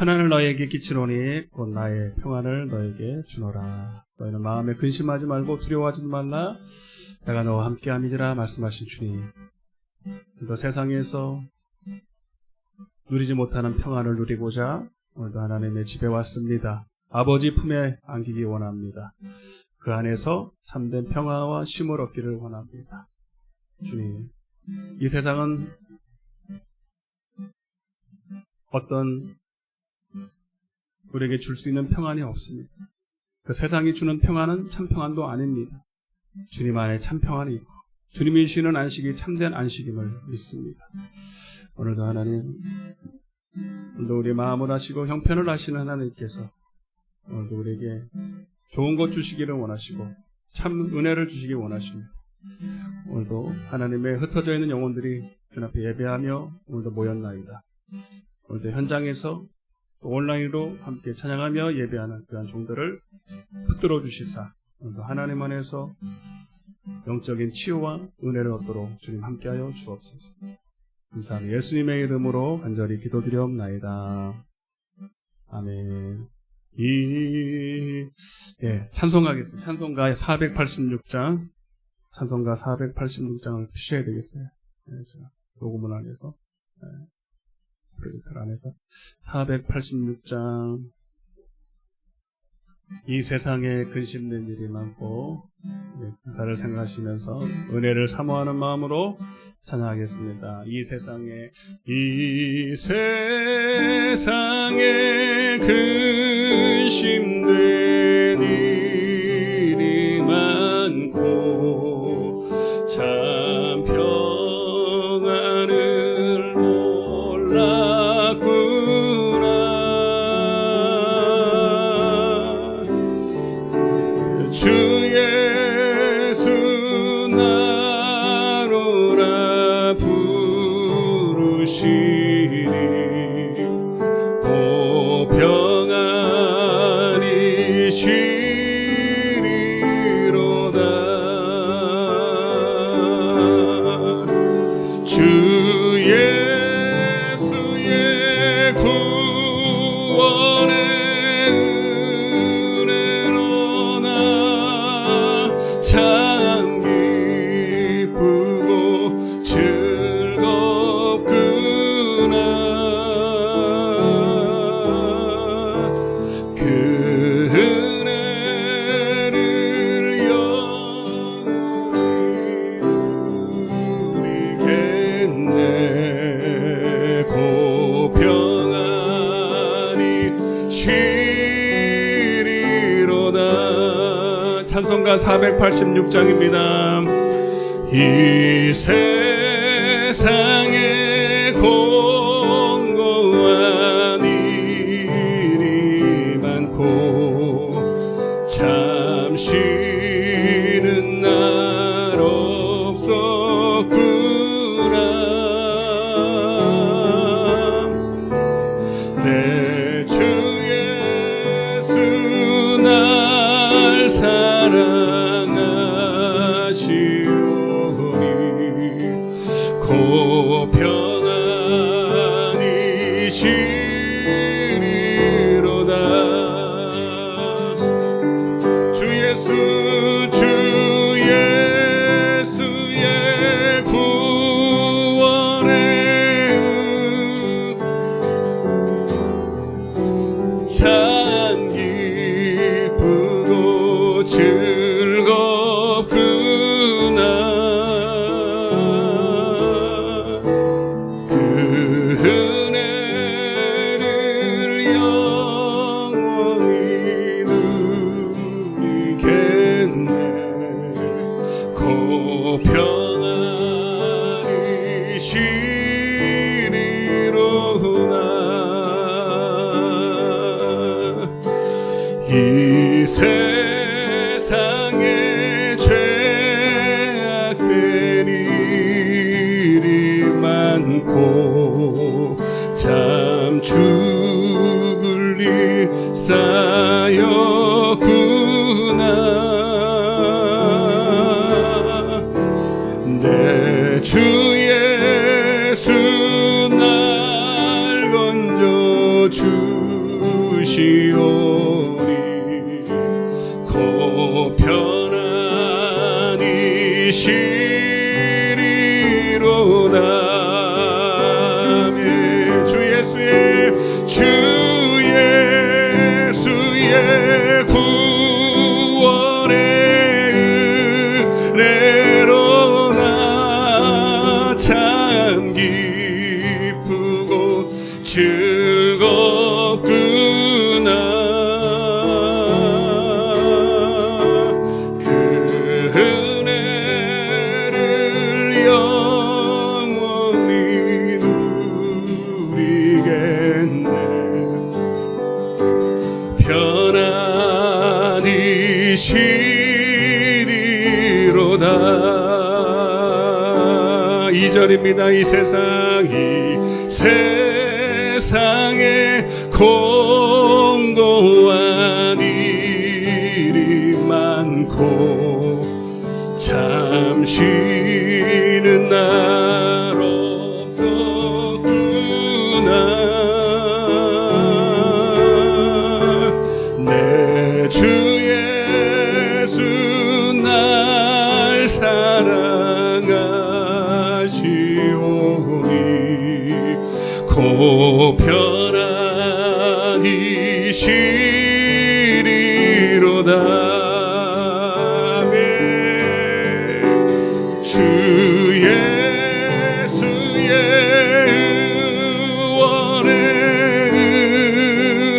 편안을 너에게 끼치노니 곧 나의 평안을 너에게 주노라. 너희는 마음에 근심하지 말고 두려워하지 말라. 내가 너와 함께함이니라 말씀하신 주님. 너 세상에서 누리지 못하는 평안을 누리고자 오늘도 하나님의 집에 왔습니다. 아버지 품에 안기기 원합니다. 그 안에서 참된 평화와 쉼을 얻기를 원합니다. 주님, 이 세상은 어떤 우리에게 줄 수 있는 평안이 없습니다. 그 세상이 주는 평안은 참 평안도 아닙니다. 주님 안에 참 평안이 있고 주님이 주시는 안식이 참된 안식임을 믿습니다. 오늘도 하나님, 오늘도 우리 마음을 하시고 형편을 하시는 하나님께서 오늘도 우리에게 좋은 것 주시기를 원하시고 참 은혜를 주시기 원하십니다. 오늘도 하나님의 흩어져 있는 영혼들이 주 앞에 예배하며 오늘도 모였나이다. 오늘도 현장에서 또 온라인으로 함께 찬양하며 예배하는 그런 종들을 붙들어 주시사 오늘도 하나님 안에서 영적인 치유와 은혜를 얻도록 주님 함께하여 주옵소서. 감사합니다. 예수님의 이름으로 간절히 기도드리옵나이다. 아멘. 찬송가겠습니다. 찬송가 486장, 찬송가 486장을 피셔야 되겠어요. 제가 녹음을 안에서, 프로젝터 안에서 486장. 이 세상에 근심된 일이 많고 나를 생각하시면서 은혜를 사모하는 마음으로 찬양하겠습니다. 이 세상에 근심된 일이 많고 참 평안을 몰랐구나. 주 예수 나로라 부르시니 고 평안이 쉬리로다. 주 예수의 구원의 참 기쁘고 즐겁구나. 그 은혜를 영원히 누리겠네. 고 평안이 쉬리로다. 찬송가 486장입니다. 이 세상에 공고한 일이 많고 참 쉬는 날 없었구나. 내 주 예수 날 사랑하시오니 고 평안이 쉬리로다. 주 예수의 구원의 참 기쁘고 즐겁구나. 그 은혜를 영원히 누리겠네. 고 평안이 쉬리로다. 이 세상에 죄악된 일이 많고 참 죽을 일 쌓였구나. 내 주 예수 날 건져주 주시오니 곧 편안히 쉬리로다. 주 예수의 구원의 은혜로 나 참 기쁘고 즐겁구나. 그 은혜를 영원히 누리겠네. 편안히 쉬리로다. 2절입니다. 이 세상에 공고한 일이 많고 참 쉬는 날 없었구나. 내 주 예수 날 사랑하시오니 곧 편안히 쉬리로다. 주 예수의 은원의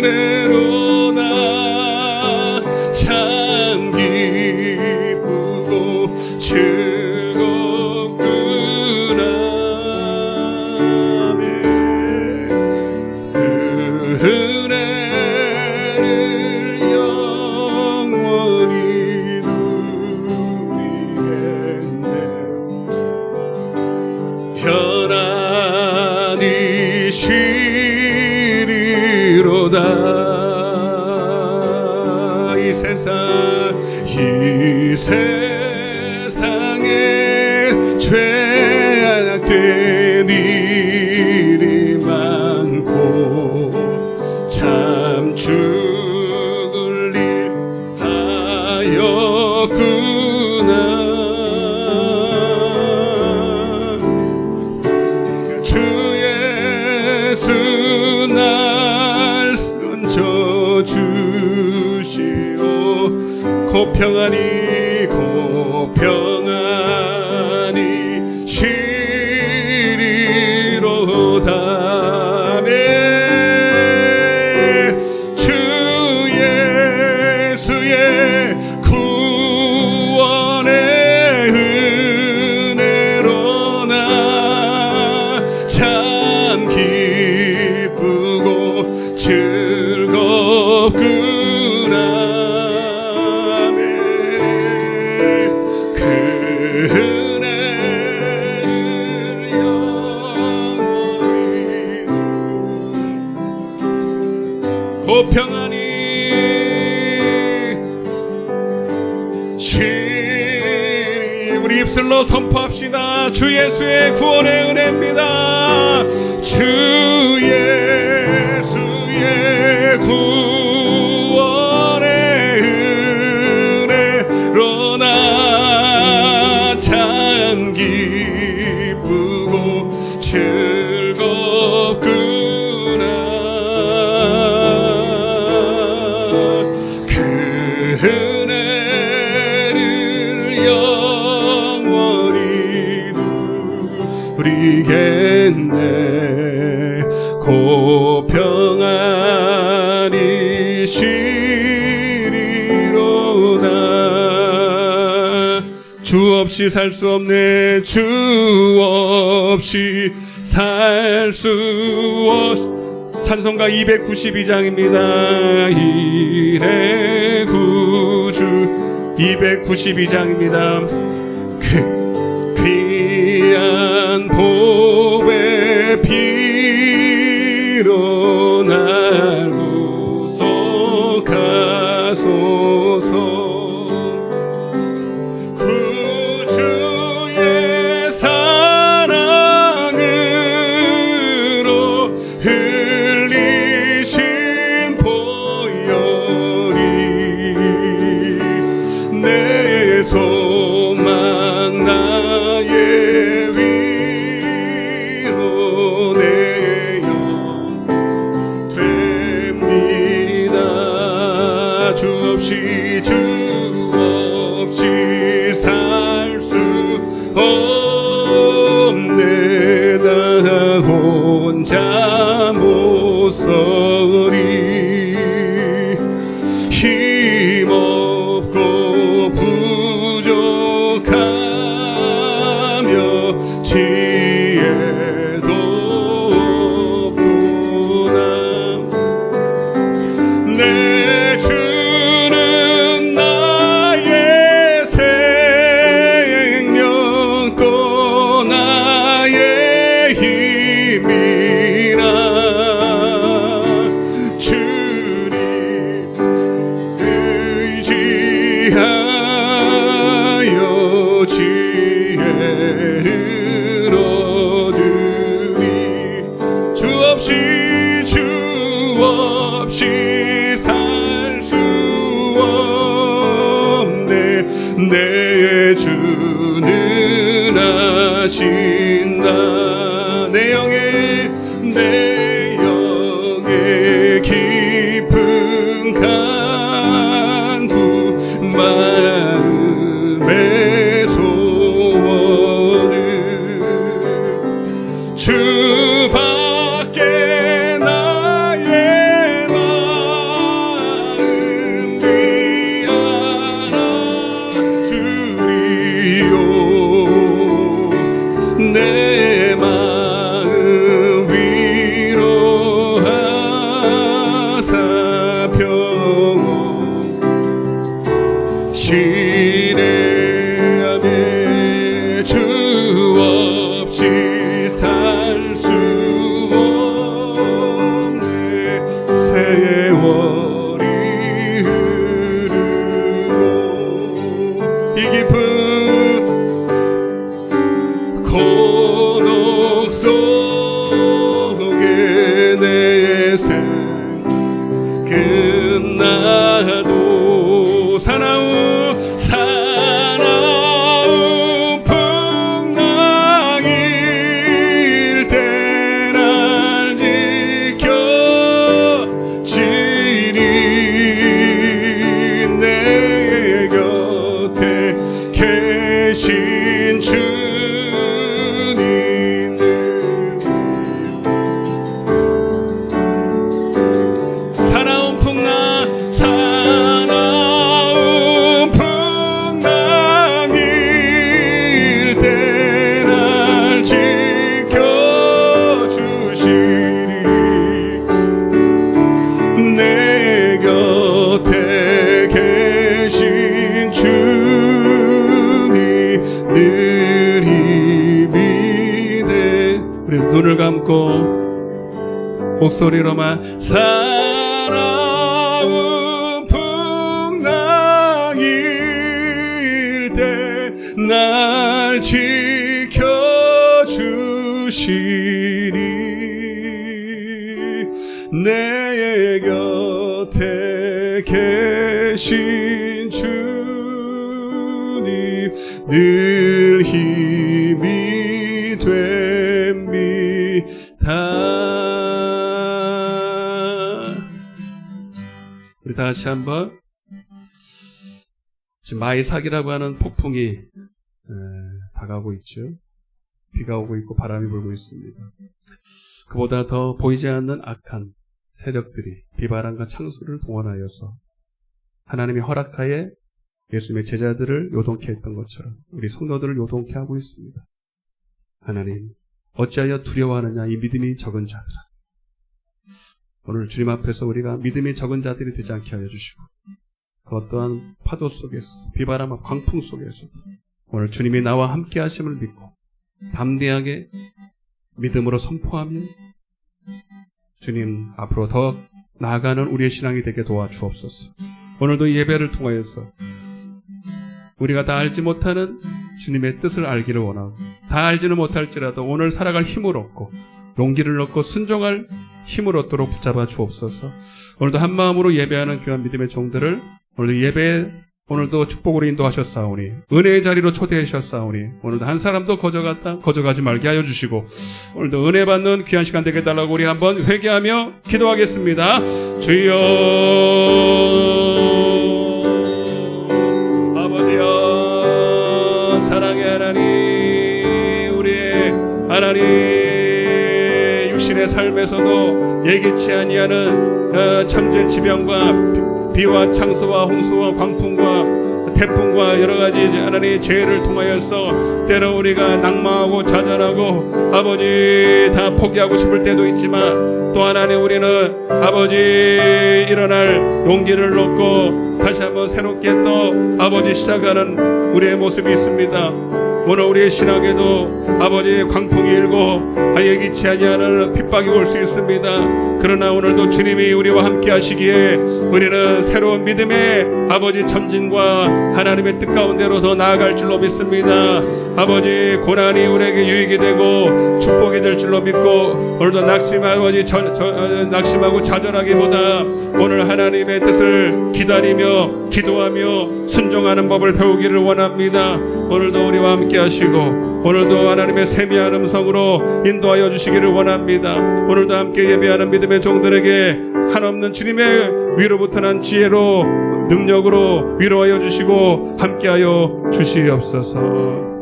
은혜로 나 참 기쁘고 즐겁구나. 은혜를 영원히 누리겠네. 편안히 쉬리로다. 이 세상에 죄악된 일이 많고 참 죽을 일 쌓였구나. 주 예수 날 건져 주시오. 곧 평안히 쉬리로다. 주 예수의 구원의 은혜로 나 참 기쁘고 즐겁구나. 곧 평안히 쉬리. 우리 입술로 선포합시다. 주 예수의 구원의 은혜입니다. 주 예수의 구원의 은혜로 나 참 기쁘고 즐겁구나. 은혜를 영원히 누리겠네. 곧 평안히 쉬리로다. 주 없이 살 수 없네. 주 없이 살 수 없. 찬송가 292장입니다. 일의 구주 292장입니다. 그 귀한 보배 피로 날 구속하소서. 구주의 사랑으로 흘리신 보 없이 주 없이 살 수 없네. 나 혼자 못 서리. 힘없고 부족하며 지혜도 없구나. 내 주는 나의 생명 또 나의 힘이라. 주님 의지하여 지혜를 얻으리. 주 없이 살 수 없네. 내 주는 아신다. 내 영의 깊은 간구 마음의 소원을 주밖에 나의 마음 위하나 주리요. 내 마음 위로하사 평온 시내함에 주 없이 살 수 없네. 세월이 흐르고 이 깊은 고독 속에 내 생 끝나도 사나운 풍랑일 때 날 지켜지리. 내 곁에 계신 주님 사나운 풍랑일 때 날 지켜주시리. 내 곁에 계신 주님 늘 힘이 돼. 우리 눈을 감고 목소리로만 사나운 풍랑일 때 날 지켜주시리. 내 곁에 계신 주님 늘 힘이 됩니다. 우리 다 같이 한번 지금 마이삭이라고 하는 폭풍이 다가오고 있죠. 비가 오고 있고 바람이 불고 있습니다. 그보다 더 보이지 않는 악한 세력들이 비바람과 창수를 동원하여서 하나님이 허락하에 예수님의 제자들을 요동케 했던 것처럼 우리 성도들을 요동케 하고 있습니다. 하나님, 어찌하여 두려워하느냐 이 믿음이 적은 자들아. 오늘 주님 앞에서 우리가 믿음이 적은 자들이 되지 않게 하여 주시고 그 어떠한 파도 속에서 비바람과 광풍 속에서 오늘 주님이 나와 함께 하심을 믿고 담대하게 믿음으로 선포하며 주님 앞으로 더 나아가는 우리의 신앙이 되게 도와주옵소서. 오늘도 이 예배를 통하여서 우리가 다 알지 못하는 주님의 뜻을 알기를 원하고 다 알지는 못할지라도 오늘 살아갈 힘을 얻고 용기를 얻고 순종할 힘을 얻도록 붙잡아 주옵소서. 오늘도 한마음으로 예배하는 귀한 믿음의 종들을 오늘도 예배에 오늘도 축복으로 인도하셨사오니 은혜의 자리로 초대하셨사오니 오늘도 한 사람도 거저가지 말게 하여 주시고 오늘도 은혜 받는 귀한 시간 되게 해달라고 우리 한번 회개하며 기도하겠습니다. 주여 가운데서도 예기치 아니하는 천재지변과 비와 창수와 홍수와 광풍과 태풍과 여러가지 하나님의 재해를 통하여서 때로 우리가 낙망하고 좌절하고 아버지 다 포기하고 싶을 때도 있지만 또 하나님 우리는 아버지 일어날 용기를 얻고 다시 한번 새롭게 또 아버지 시작하는 우리의 모습이 있습니다. 오늘 우리의 신앙에도 아버지의 광풍이 일고 예기치 아니하는 핍박이 올 수 있습니다. 그러나 오늘도 주님이 우리와 함께 하시기에 우리는 새로운 믿음의 아버지 전진과 하나님의 뜻 가운데로 더 나아갈 줄로 믿습니다. 아버지 고난이 우리에게 유익이 되고 축복이 될 줄로 믿고 오늘도 낙심하고 좌절하기보다 오늘 하나님의 뜻을 기다리며 기도하며 순종하는 법을 배우기를 원합니다. 오늘도 우리와 함께 하시고 오늘도 하나님의 세미한 음성으로 인도하여 주시기를 원합니다. 오늘도 함께 예배하는 믿음의 종들에게 한없는 주님의 위로부터 난 지혜로 능력으로 위로하여 주시고 함께하여 주시옵소서.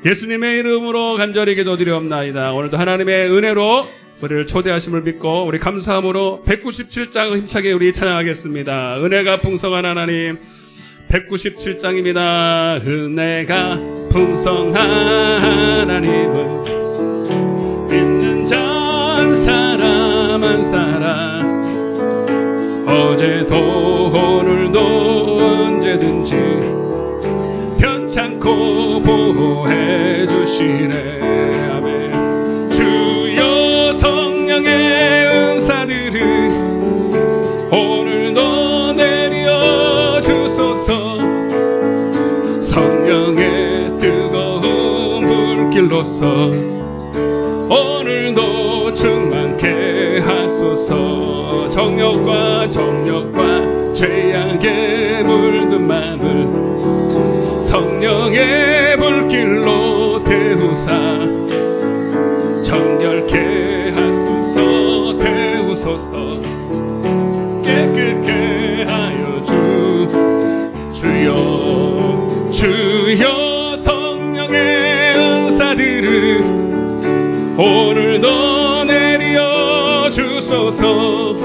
예수님의 이름으로 간절히 기도드리옵나이다. 오늘도 하나님의 은혜로 우리를 초대하심을 믿고 우리 감사함으로 197장 힘차게 우리 찬양하겠습니다. 은혜가 풍성한 하나님 197장입니다. 은혜가 풍성한 하나님은 있는 자 한 사람 한 사람 어제도 오늘도 언제든지 편찮고 보호해 주시네. 아멘. 주여 성령의 은사들을 오늘도 내려 주소서. 성령의 뜨거운 불길로서 오늘도 충만케 하소서. 정욕과 죄악에 물든 마음을 성령의 불길로 태우사 정결케 하소서. 태우소서. 깨끗게 하여 주여 성령의 은사들을 오늘도 내려 주소서.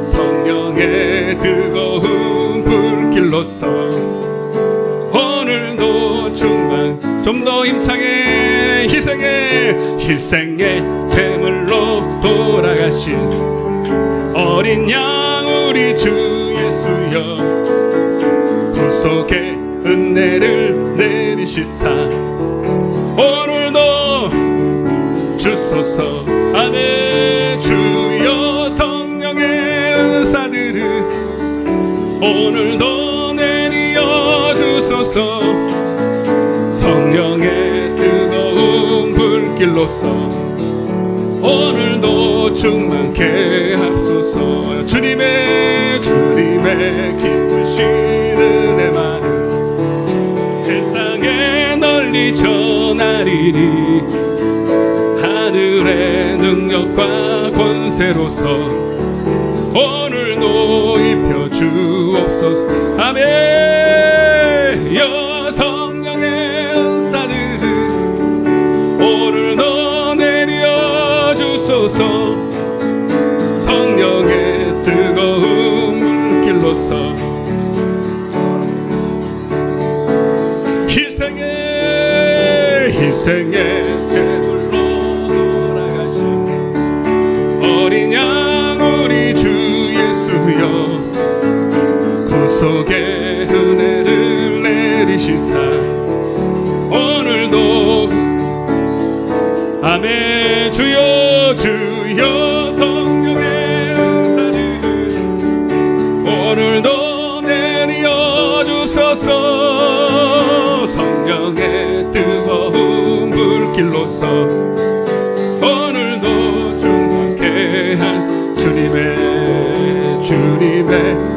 성령의 뜨거운 불길로서 오늘도 충만 좀 더 힘차게 희생의 제물로 돌아가신 어린 양 우리 주 예수여 구속의 은혜를 내리시사 오늘도 주소서. 아멘. 주여 성령의 은사들을 오늘도 내려 주소서. 성령의 뜨거운 불길로서 오늘도 충만케 하소서. 주님의 기쁘신 은혜만은 세상에 널리 전하리니 하늘의 능력과 권세로서 오늘도 입혀 주옵소서. 아멘. 여 성령의 은사들을 오늘도 내려 주소서. 성령의 뜨거운 물길로서 희생의 제물로 돌아가신 어린 양 우리 주 예수여 구속의 은혜를 내리시사 오늘도 아멘. 주여 성령의 은사들을 오늘도 내려 주소서. 성령의 뜨거운 불길로서 오늘도 충만케 한 주님의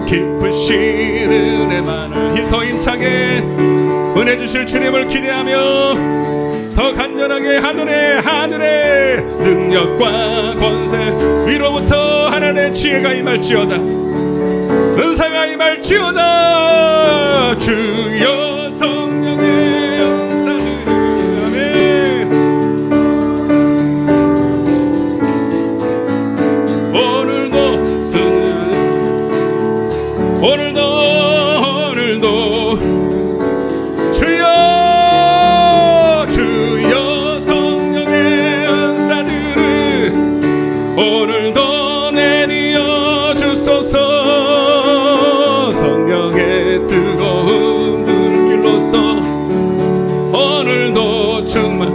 기쁘신 은혜만을 더 힘차게 은혜 주실 주님을 기대하며 더 간절하게 하늘의 능력과 권세 위로부터 하나님의 지혜가 임할지어다. 은사가 임할지어다. 주여 성령의 은사들을 아멘. 내리어 주소서. 성령의 뜨거운 불길로서 오늘도 충만.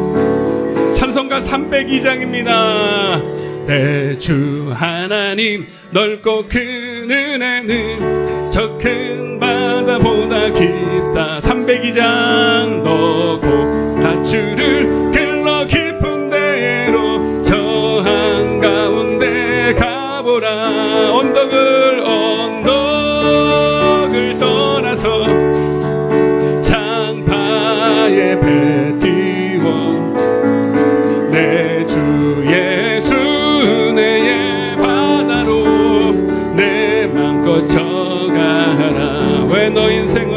찬송가 302장입니다. 내 주 하나님 넓고 큰 은혜는 저 큰 바다보다 깊다. 302장. 너고 밧줄을 길러 깊은 데로 저 한가운데 가보라. 언덕을 떠나서 창파의 배 띄워 내 주 예수 은혜의 바다로 내 맘껏 져가라. 왜 너 인생은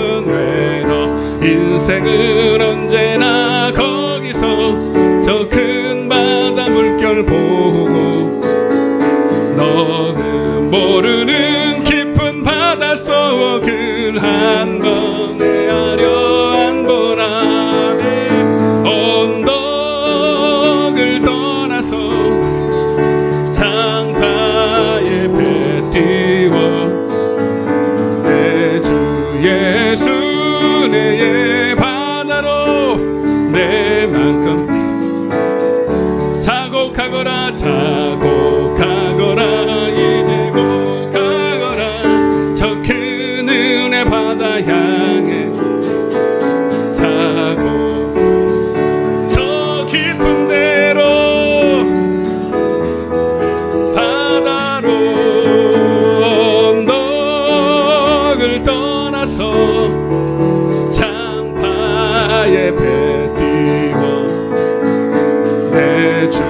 언제나 거기서 저 큰 바다 물결 보고 너는 모르는 깊은 바닷속을 한 번에 하려 한 보라. 내 언덕을 떠나서 창파의 배 띄워 내 주 예수 은혜의 바다로 내 만큼 자곡하거라. 이제 곧 가거라. 저 큰 은혜 바다 향해 자고 저 깊은 데로 바다로 언덕을 떠나서 창파의 배 띄워 내 주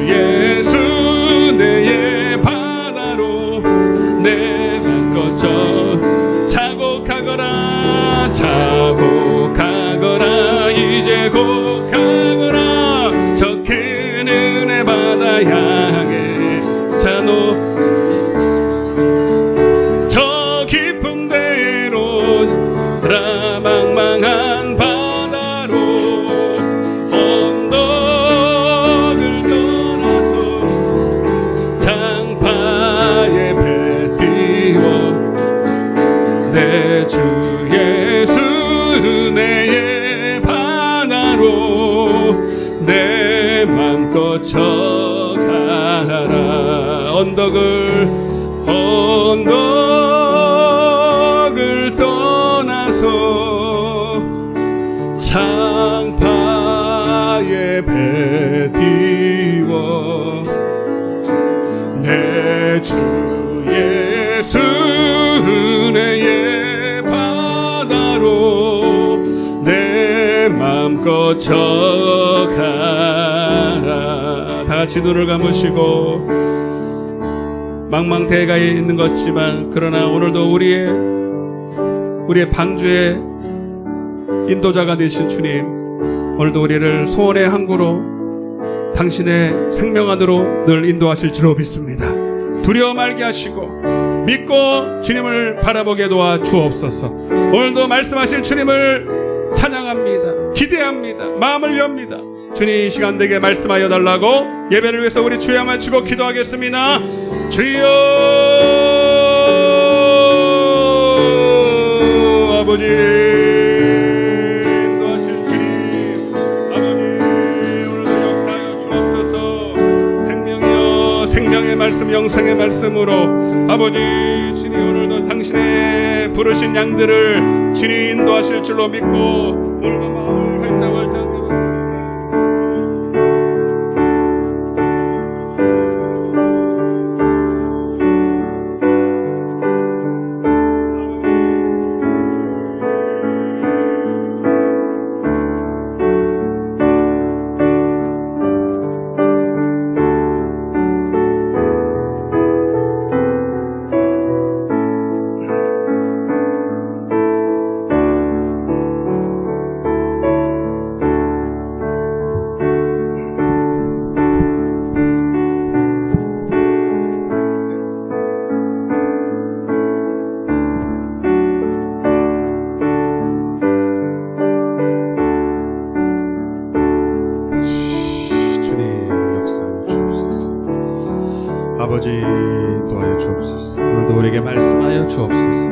예수 은혜의 바다로 내 맘껏 자곡하거라. 이제 곧 가거라. 저 큰 은혜 바다 향해 저 깊은 데로 라망망한 바다로 언덕을 떠나서 창파의 배 띄워 내 주 예수 은혜의 바다로 내 맘껏 져가라. 언덕을 떠나서 창파의 배 띄워 내 주 예수 은혜의 바다로 내 맘껏 져가라. 다같이 눈을 감으시고 망망대해가 있는 것 같지만 그러나 오늘도 우리의 방주의 인도자가 되신 주님, 오늘도 우리를 소원의 항구로 당신의 생명 안으로 늘 인도하실 줄로 믿습니다. 두려워 말게 하시고 믿고 주님을 바라보게 도와 주옵소서. 오늘도 말씀하실 주님을 찬양합니다. 기대합니다. 마음을 엽니다. 주님 이 시간 되게 말씀하여 달라고 예배를 위해서 우리 주여 맞추고 기도하겠습니다. 주여 아버지 인도하실 주님, 아버지 오늘도 역사하여 주옵소서. 생명의 말씀, 영생의 말씀으로 아버지 주님 오늘도 당신의 부르신 양들을 주님 인도하실 줄로 믿고 오늘도 마음을 활짝 인도하여 주옵소서. 오늘도 우리에게 말씀하여 주옵소서.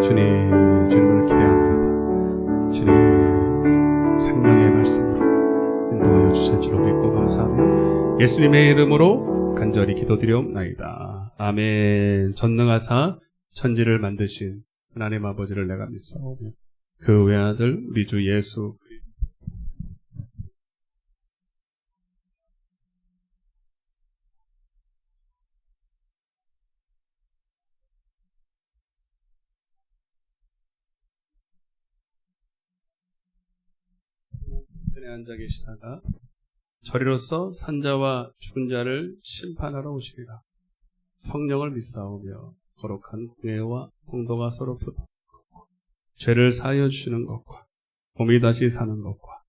주님, 주님을 기대합니다. 주님, 생명의 말씀으로 인도하여 주실 줄로 믿고 감사하며 예수님의 이름으로 간절히 기도드리옵나이다. 아멘. 전능하사 천지를 만드신 하나님 아버지를 내가 믿사오며 그 외아들 우리 주 예수 편에 앉아 계시다가 저리로서 산자와 죽은 자를 심판하러 오시리라. 성령을 믿사오며 거룩한 공예와 통도가 서로 표도 죄를 사하여 주시는 것과 몸이 다시 사는 것과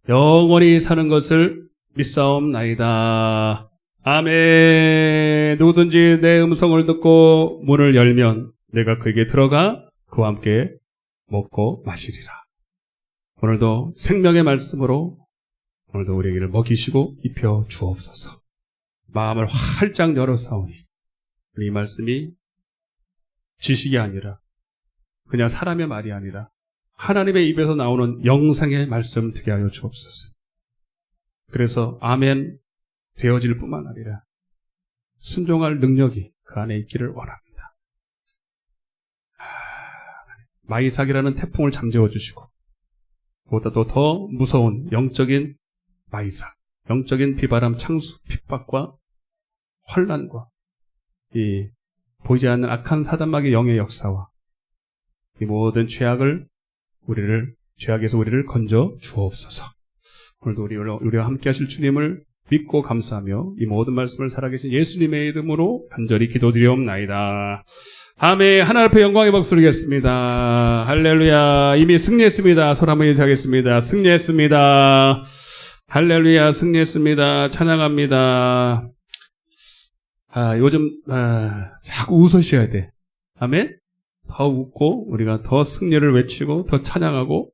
영원히 사는 것을 믿사옵나이다. 아멘. 누구든지 내 음성을 듣고 문을 열면 내가 그에게 들어가 그와 함께 먹고 마시리라. 오늘도 생명의 말씀으로 오늘도 우리에게 먹이시고 입혀 주옵소서. 마음을 활짝 열어사오니 이 말씀이 지식이 아니라 그냥 사람의 말이 아니라 하나님의 입에서 나오는 영생의 말씀 되게 하여 주옵소서. 그래서 아멘 되어질 뿐만 아니라 순종할 능력이 그 안에 있기를 원합니다. 마이삭이라는 태풍을 잠재워 주시고 그보다도 더 무서운 영적인 마이삭, 영적인 비바람, 창수, 핍박과 환난과 이 보이지 않는 악한 사단마귀의 영의 역사와 이 모든 죄악에서 우리를 건져 주옵소서. 오늘도 우리와 함께 하실 주님을 믿고 감사하며 이 모든 말씀을 살아계신 예수님의 이름으로 간절히 기도드리옵나이다. 아멘. 하나님 앞에 영광의 박수 드리겠습니다. 할렐루야. 이미 승리했습니다. 손 한번 인사하겠습니다. 승리했습니다. 할렐루야. 승리했습니다. 찬양합니다. 요즘 자꾸 웃으셔야 돼. 아멘. 더 웃고 우리가 더 승리를 외치고 더 찬양하고,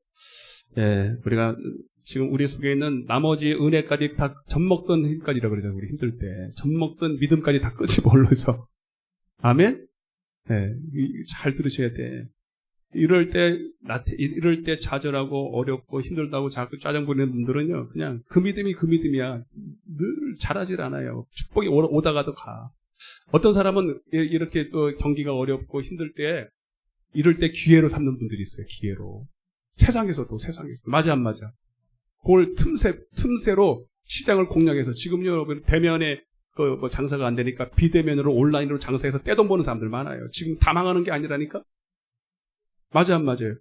우리가 지금 우리 속에 있는 나머지 은혜까지 다 젖먹던 힘까지라 그러잖아요. 우리 힘들 때 젖먹던 믿음까지 다 끄집어올려서. 아멘. 잘 들으셔야 돼. 이럴 때 좌절하고 어렵고 힘들다고 자꾸 짜증 부리는 분들은요, 그냥 그 믿음이야. 늘 잘하질 않아요. 축복이 오다가도 가. 어떤 사람은 이렇게 또 경기가 어렵고 힘들 때, 이럴 때 기회로 삼는 분들이 있어요. 기회로. 세상에서도. 맞아, 안 맞아? 그걸 틈새로 시장을 공략해서 지금요, 여러분, 대면에 장사가 안 되니까 비대면으로 온라인으로 장사해서 떼돈 버는 사람들 많아요. 지금 다 망하는 게 아니라니까? 맞아, 안 맞아요?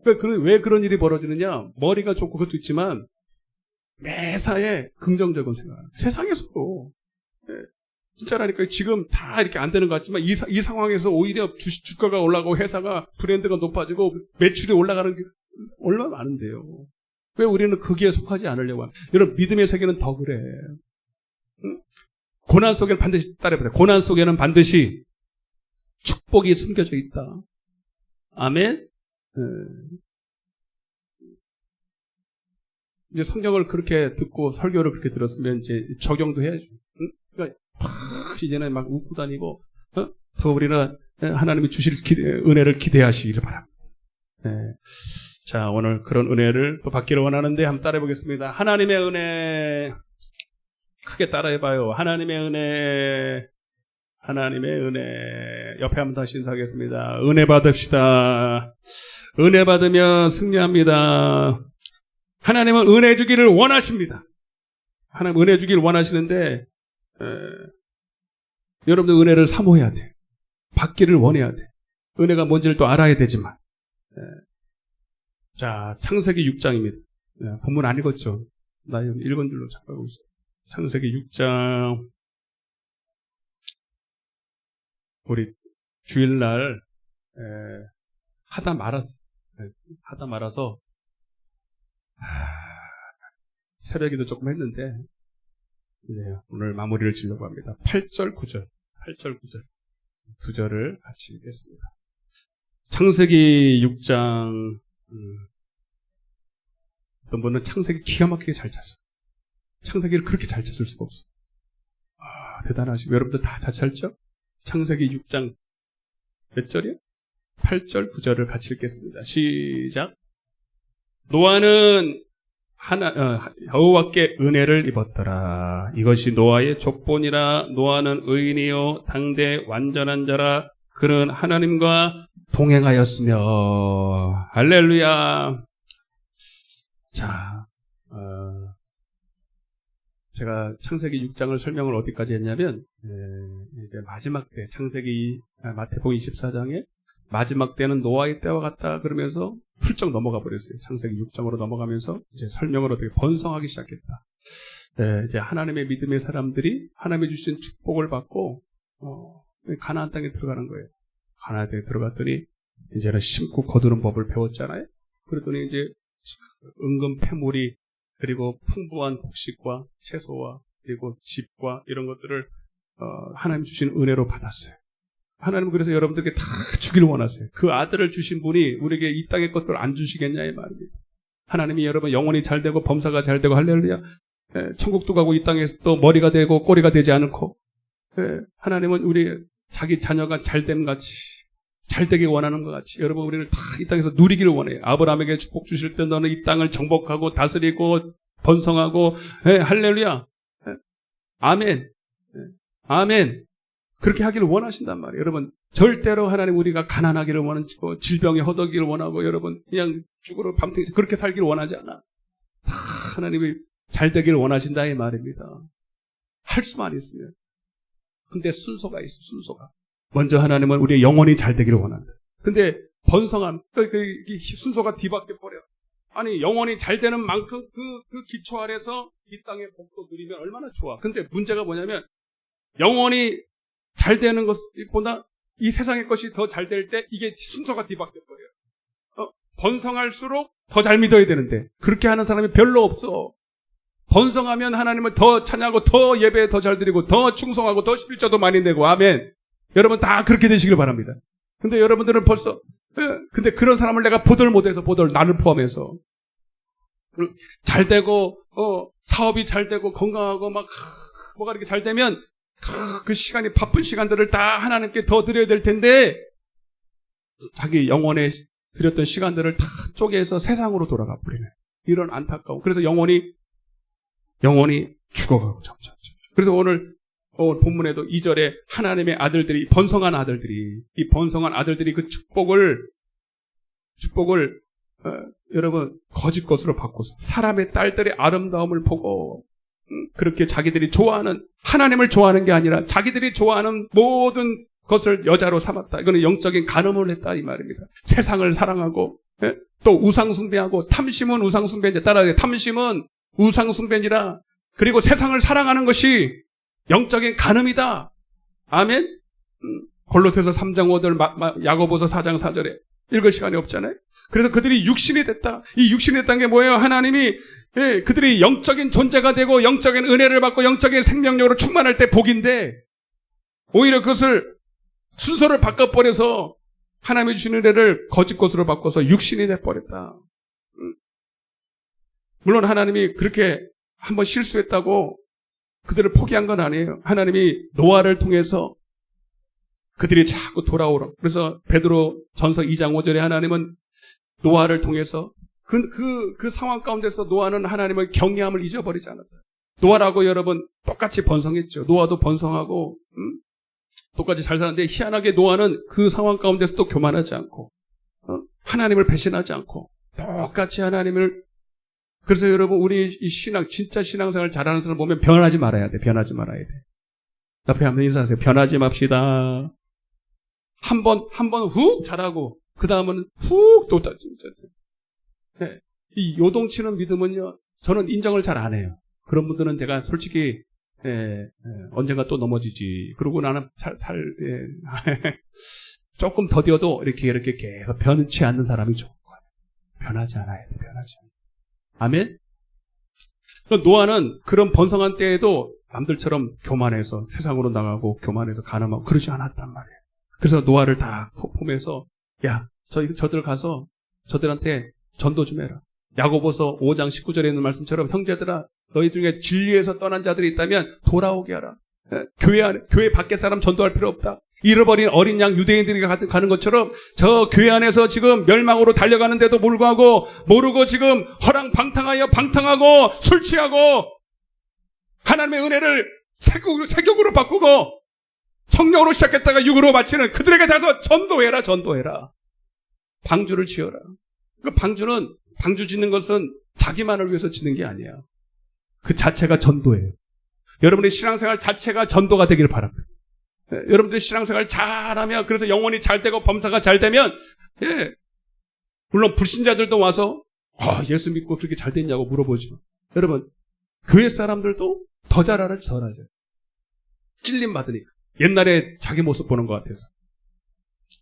왜 그런 일이 벌어지느냐? 머리가 좋고 그것도 있지만, 매사에 긍정적인 생각. 세상에서도. 진짜라니까요. 지금 다 이렇게 안 되는 것 같지만, 이 상황에서 오히려 주가가 올라가고 회사가 브랜드가 높아지고 매출이 올라가는 게 얼마나 많은데요. 왜 우리는 거기에 속하지 않으려고 합니까? 여러분, 믿음의 세계는 더 그래. 고난 속에는 반드시 따라해보세요. 고난 속에는 반드시 축복이 숨겨져 있다. 아멘. 이제 성경을 그렇게 듣고 설교를 그렇게 들었으면 이제 적용도 해야죠. 그러니까 이제는 막 웃고 다니고 더 우리는 하나님이 주실 은혜를 기대하시기를 바랍니다. 자, 오늘 그런 은혜를 또 받기를 원하는데 한번 따라해 보겠습니다. 하나님의 은혜. 크게 따라해봐요. 하나님의 은혜. 옆에 한번 다시 인사하겠습니다. 은혜 받읍시다. 은혜 받으면 승리합니다. 하나님은 은혜 주기를 원하십니다. 하나님 은혜 주기를 원하시는데, 여러분들 은혜를 사모해야 돼. 받기를 원해야 돼. 은혜가 뭔지를 또 알아야 되지만. 자, 창세기 6장입니다. 본문 안 읽었죠? 나 읽은 줄로 착각하고 있어요. 창세기 6장. 우리 주일날 하다 말아서 새벽에도 조금 했는데 오늘 마무리를 지려고 합니다. 8절 9절 두 절을 같이 읽겠습니다. 창세기 6장. 어떤 분은 창세기 기가 막히게 잘 찾아요. 창세기를 그렇게 잘 찾을 수가 없어. 대단하시고 여러분들 다 잘 찾죠? 창세기 6장 몇 절이요? 8절, 9절을 같이 읽겠습니다. 시작. 노아는 여호와께 은혜를 입었더라. 이것이 노아의 족본이라. 노아는 의인이요 당대 완전한 자라. 그는 하나님과 동행하였으며. 할렐루야. 자, 제가 창세기 6장을 설명을 어디까지 했냐면 이제 마지막 때 마태복음 24장에 마지막 때는 노아의 때와 같다 그러면서 훌쩍 넘어가 버렸어요. 창세기 6장으로 넘어가면서 이제 설명을 어떻게 번성하기 시작했다. 이제 하나님의 믿음의 사람들이 하나님이 주신 축복을 받고 가나안 땅에 들어가는 거예요. 가나안 땅에 들어갔더니 이제는 심고 거두는 법을 배웠잖아요. 그랬더니 이제 은근 패물이 그리고 풍부한 곡식과 채소와 그리고 집과 이런 것들을 하나님 주신 은혜로 받았어요. 하나님은 그래서 여러분들에게 다 주기를 원하세요. 그 아들을 주신 분이 우리에게 이 땅의 것들을 안 주시겠냐 이 말입니다. 하나님이 여러분 영혼이 잘 되고 범사가 잘 되고 할렐루야. 천국도 가고 이 땅에서 또 머리가 되고 꼬리가 되지 않고 하나님은 우리 자기 자녀가 잘됨 같이 잘 되길 원하는 것 같이 여러분 우리를 다 이 땅에서 누리기를 원해요. 아브라함에게 축복 주실 때 너는 이 땅을 정복하고 다스리고 번성하고 할렐루야. 아멘. 아멘. 그렇게 하기를 원하신단 말이에요. 여러분 절대로 하나님 우리가 가난하기를 원하고 질병에 허덕이기를 원하고 여러분 그냥 죽으러 밤탱이 그렇게 살기를 원하지 않아. 다 하나님이 잘 되기를 원하신다 이 말입니다. 할 수만 있으면. 근데 순서가 있어. 순서가. 먼저 하나님은 우리의 영혼이 잘 되기를 원한다. 근데 번성한 순서가 뒤바뀌어 버려. 아니 영혼이 잘 되는 만큼 그 기초 아래서 이 땅의 복도 누리면 얼마나 좋아. 근데 문제가 뭐냐면 영혼이 잘 되는 것보다 이 세상의 것이 더 잘 될 때 이게 순서가 뒤바뀌어 버려요. 번성할수록 더 잘 믿어야 되는데 그렇게 하는 사람이 별로 없어. 번성하면 하나님을 더 찬양하고 더 예배 더 잘 드리고 더 충성하고 더 11조도 많이 내고 아멘. 여러분 다 그렇게 되시길 바랍니다. 근데 여러분들은 벌써 근데 그런 사람을 내가 못해서 나를 포함해서 잘 되고 사업이 잘 되고 건강하고 막 뭐가 이렇게 잘 되면 그 시간이 바쁜 시간들을 다 하나님께 더 드려야 될 텐데 자기 영혼에 드렸던 시간들을 다 쪼개서 세상으로 돌아가 버리네. 이런 안타까움. 그래서 영혼이 죽어가고 점점. 그래서 오늘 본문에도 2절에 하나님의 아들들이 번성한 아들들이 그 축복을 여러분 거짓 것으로 바꿔서 사람의 딸들의 아름다움을 보고 그렇게 자기들이 좋아하는 하나님을 좋아하는 게 아니라 자기들이 좋아하는 모든 것을 여자로 삼았다. 이거는 영적인 간음을 했다 이 말입니다. 세상을 사랑하고 또 우상숭배하고 탐심은 우상숭배인데 따라하게 탐심은 우상숭배니라. 그리고 세상을 사랑하는 것이 영적인 간음이다. 아멘. 골로새서 3장 5절 야고보서 4장 4절에 읽을 시간이 없잖아요. 그래서 그들이 육신이 됐다. 이 육신이 됐다는 게 뭐예요? 하나님이 그들이 영적인 존재가 되고 영적인 은혜를 받고 영적인 생명력으로 충만할 때 복인데 오히려 그것을 순서를 바꿔버려서 하나님이 주신 은혜를 거짓 것으로 바꿔서 육신이 돼버렸다. 물론 하나님이 그렇게 한번 실수했다고 그들을 포기한 건 아니에요. 하나님이 노아를 통해서 그들이 자꾸 돌아오라. 그래서 베드로 전서 2장 5절에 하나님은 노아를 통해서 그 상황 가운데서 노아는 하나님의 경외함을 잊어버리지 않았다. 노아라고 여러분 똑같이 번성했죠. 노아도 번성하고 똑같이 잘 사는데 희한하게 노아는 그 상황 가운데서도 교만하지 않고 하나님을 배신하지 않고 똑같이 하나님을 그래서 여러분 우리 이 진짜 신앙생활 잘하는 사람 보면 변하지 말아야 돼. 변하지 말아야 돼. 옆에 한번 인사하세요. 변하지 맙시다. 한 번 훅 잘하고 그 다음은 훅 또 진짜. 네. 이 요동치는 믿음은요. 저는 인정을 잘 안 해요. 그런 분들은 제가 솔직히 언젠가 또 넘어지지. 그러고 나는 조금 더뎌도 이렇게 계속 변치 않는 사람이 좋은 거예요. 변하지 않아야 돼. 변하지 않아요. 아멘? 노아는 그런 번성한 때에도 남들처럼 교만해서 세상으로 나가고 교만해서 가늠하고 그러지 않았단 말이에요. 그래서 노아를 다 포함해서 야, 저들 가서 저들한테 전도 좀 해라. 야고보서 5장 19절에 있는 말씀처럼 형제들아 너희 중에 진리에서 떠난 자들이 있다면 돌아오게 하라. 교회 밖에 사람 전도할 필요 없다. 잃어버린 어린 양 유대인들이 가는 것처럼 저 교회 안에서 지금 멸망으로 달려가는데도 불구하고 모르고 지금 허랑방탕하여 방탕하고 술 취하고 하나님의 은혜를 세격으로 바꾸고 성령으로 시작했다가 육으로 마치는 그들에게 가서 전도해라. 방주를 지어라. 그 방주 짓는 것은 자기만을 위해서 짓는 게 아니야. 그 자체가 전도예요. 여러분의 신앙생활 자체가 전도가 되기를 바랍니다. 여러분들이 신앙생활 잘하면, 그래서 영혼이 잘 되고 범사가 잘 되면, 물론 불신자들도 와서 예수 믿고 그렇게 잘 됐냐고 물어보지만, 여러분 교회 사람들도 더 잘하죠. 찔림 받으니까. 옛날에 자기 모습 보는 것 같아서.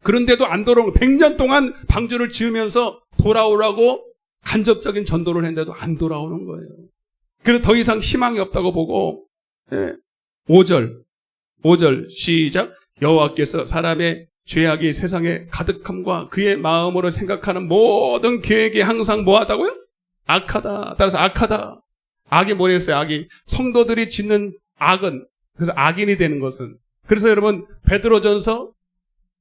그런데도 안 돌아오는, 100년 동안 방주를 지으면서 돌아오라고 간접적인 전도를 했는데도 안 돌아오는 거예요. 그래서 더 이상 희망이 없다고 보고, 5절 시작. 여호와께서 사람의 죄악이 세상에 가득함과 그의 마음으로 생각하는 모든 계획이 항상 뭐하다고요? 악하다. 따라서 악하다. 악이 뭐랬어요? 악이 성도들이 짓는 악은, 그래서 악인이 되는 것은, 그래서 여러분 베드로전서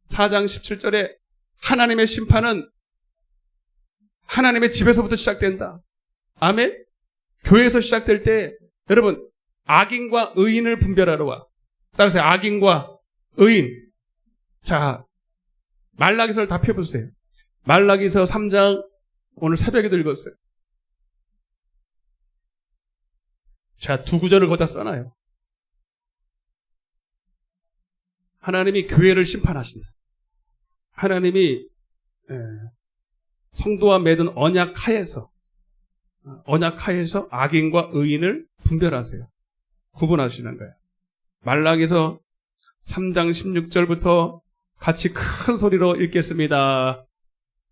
4장 17절에 하나님의 심판은 하나님의 집에서부터 시작된다. 아멘. 교회에서 시작될 때 여러분 악인과 의인을 분별하러 와. 따라서 악인과 의인. 자, 말라기서를 다 펴보세요. 말라기서 3장 오늘 새벽에도 읽었어요. 자, 두 구절을 거기다 써놔요. 하나님이 교회를 심판하신다. 하나님이 성도와 맺은 언약하에서 악인과 의인을 분별하세요. 구분하시는 거예요. 말라기서 3장 16절부터 같이 큰 소리로 읽겠습니다.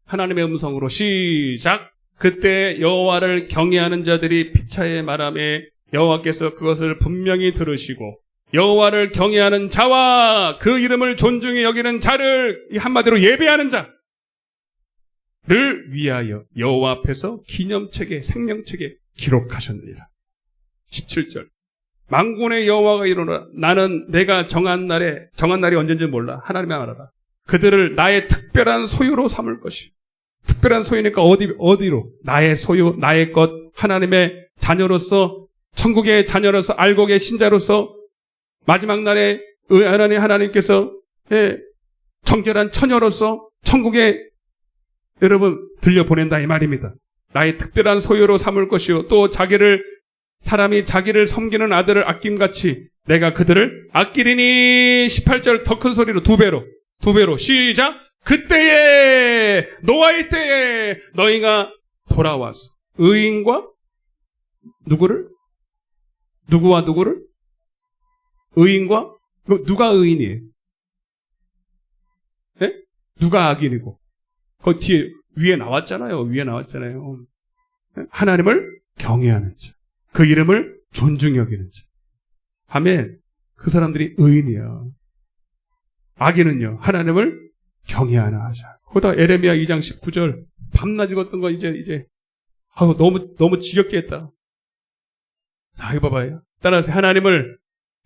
하나님의 음성으로 시작. 그때 여호와를 경외하는 자들이 피차에 말하며 여호와께서 그것을 분명히 들으시고 여호와를 경외하는 자와 그 이름을 존중히 여기는 자를, 한마디로 예배하는 자를 위하여 여호와 앞에서 기념책에, 생명책에 기록하셨느니라. 17절. 만군의 여호와가 이르노라. 나는 내가 정한 날이 언제인지 몰라. 하나님만 알아라. 그들을 나의 특별한 소유로 삼을 것이. 특별한 소유니까 어디로? 나의 소유, 나의 것, 하나님의 자녀로서, 천국의 자녀로서, 알곡의 신자로서, 마지막 날에 하나님께서 정결한 처녀로서 천국에 여러분 들려보낸다 이 말입니다. 나의 특별한 소유로 삼을 것이요, 또 사람이 자기를 섬기는 아들을 아낌같이 내가 그들을 아끼리니. 18절 더 큰 소리로 두 배로 시작. 그때에, 노아의 때에 너희가 돌아와서 의인과 누구와 누구를? 의인과, 누가 의인이에요? 네? 누가 악인이고? 그 뒤에 위에 나왔잖아요. 하나님을 경외하는 자, 그 이름을 존중히 여기는 자. 아멘. 그 사람들이 의인이야. 악인은요, 하나님을 경외하나 하자. 거기다 에레미야 2장 19절 밤낮 읽었던 거 이제 너무 지겹게 했다. 자, 이거 봐봐요. 따라서 하나님을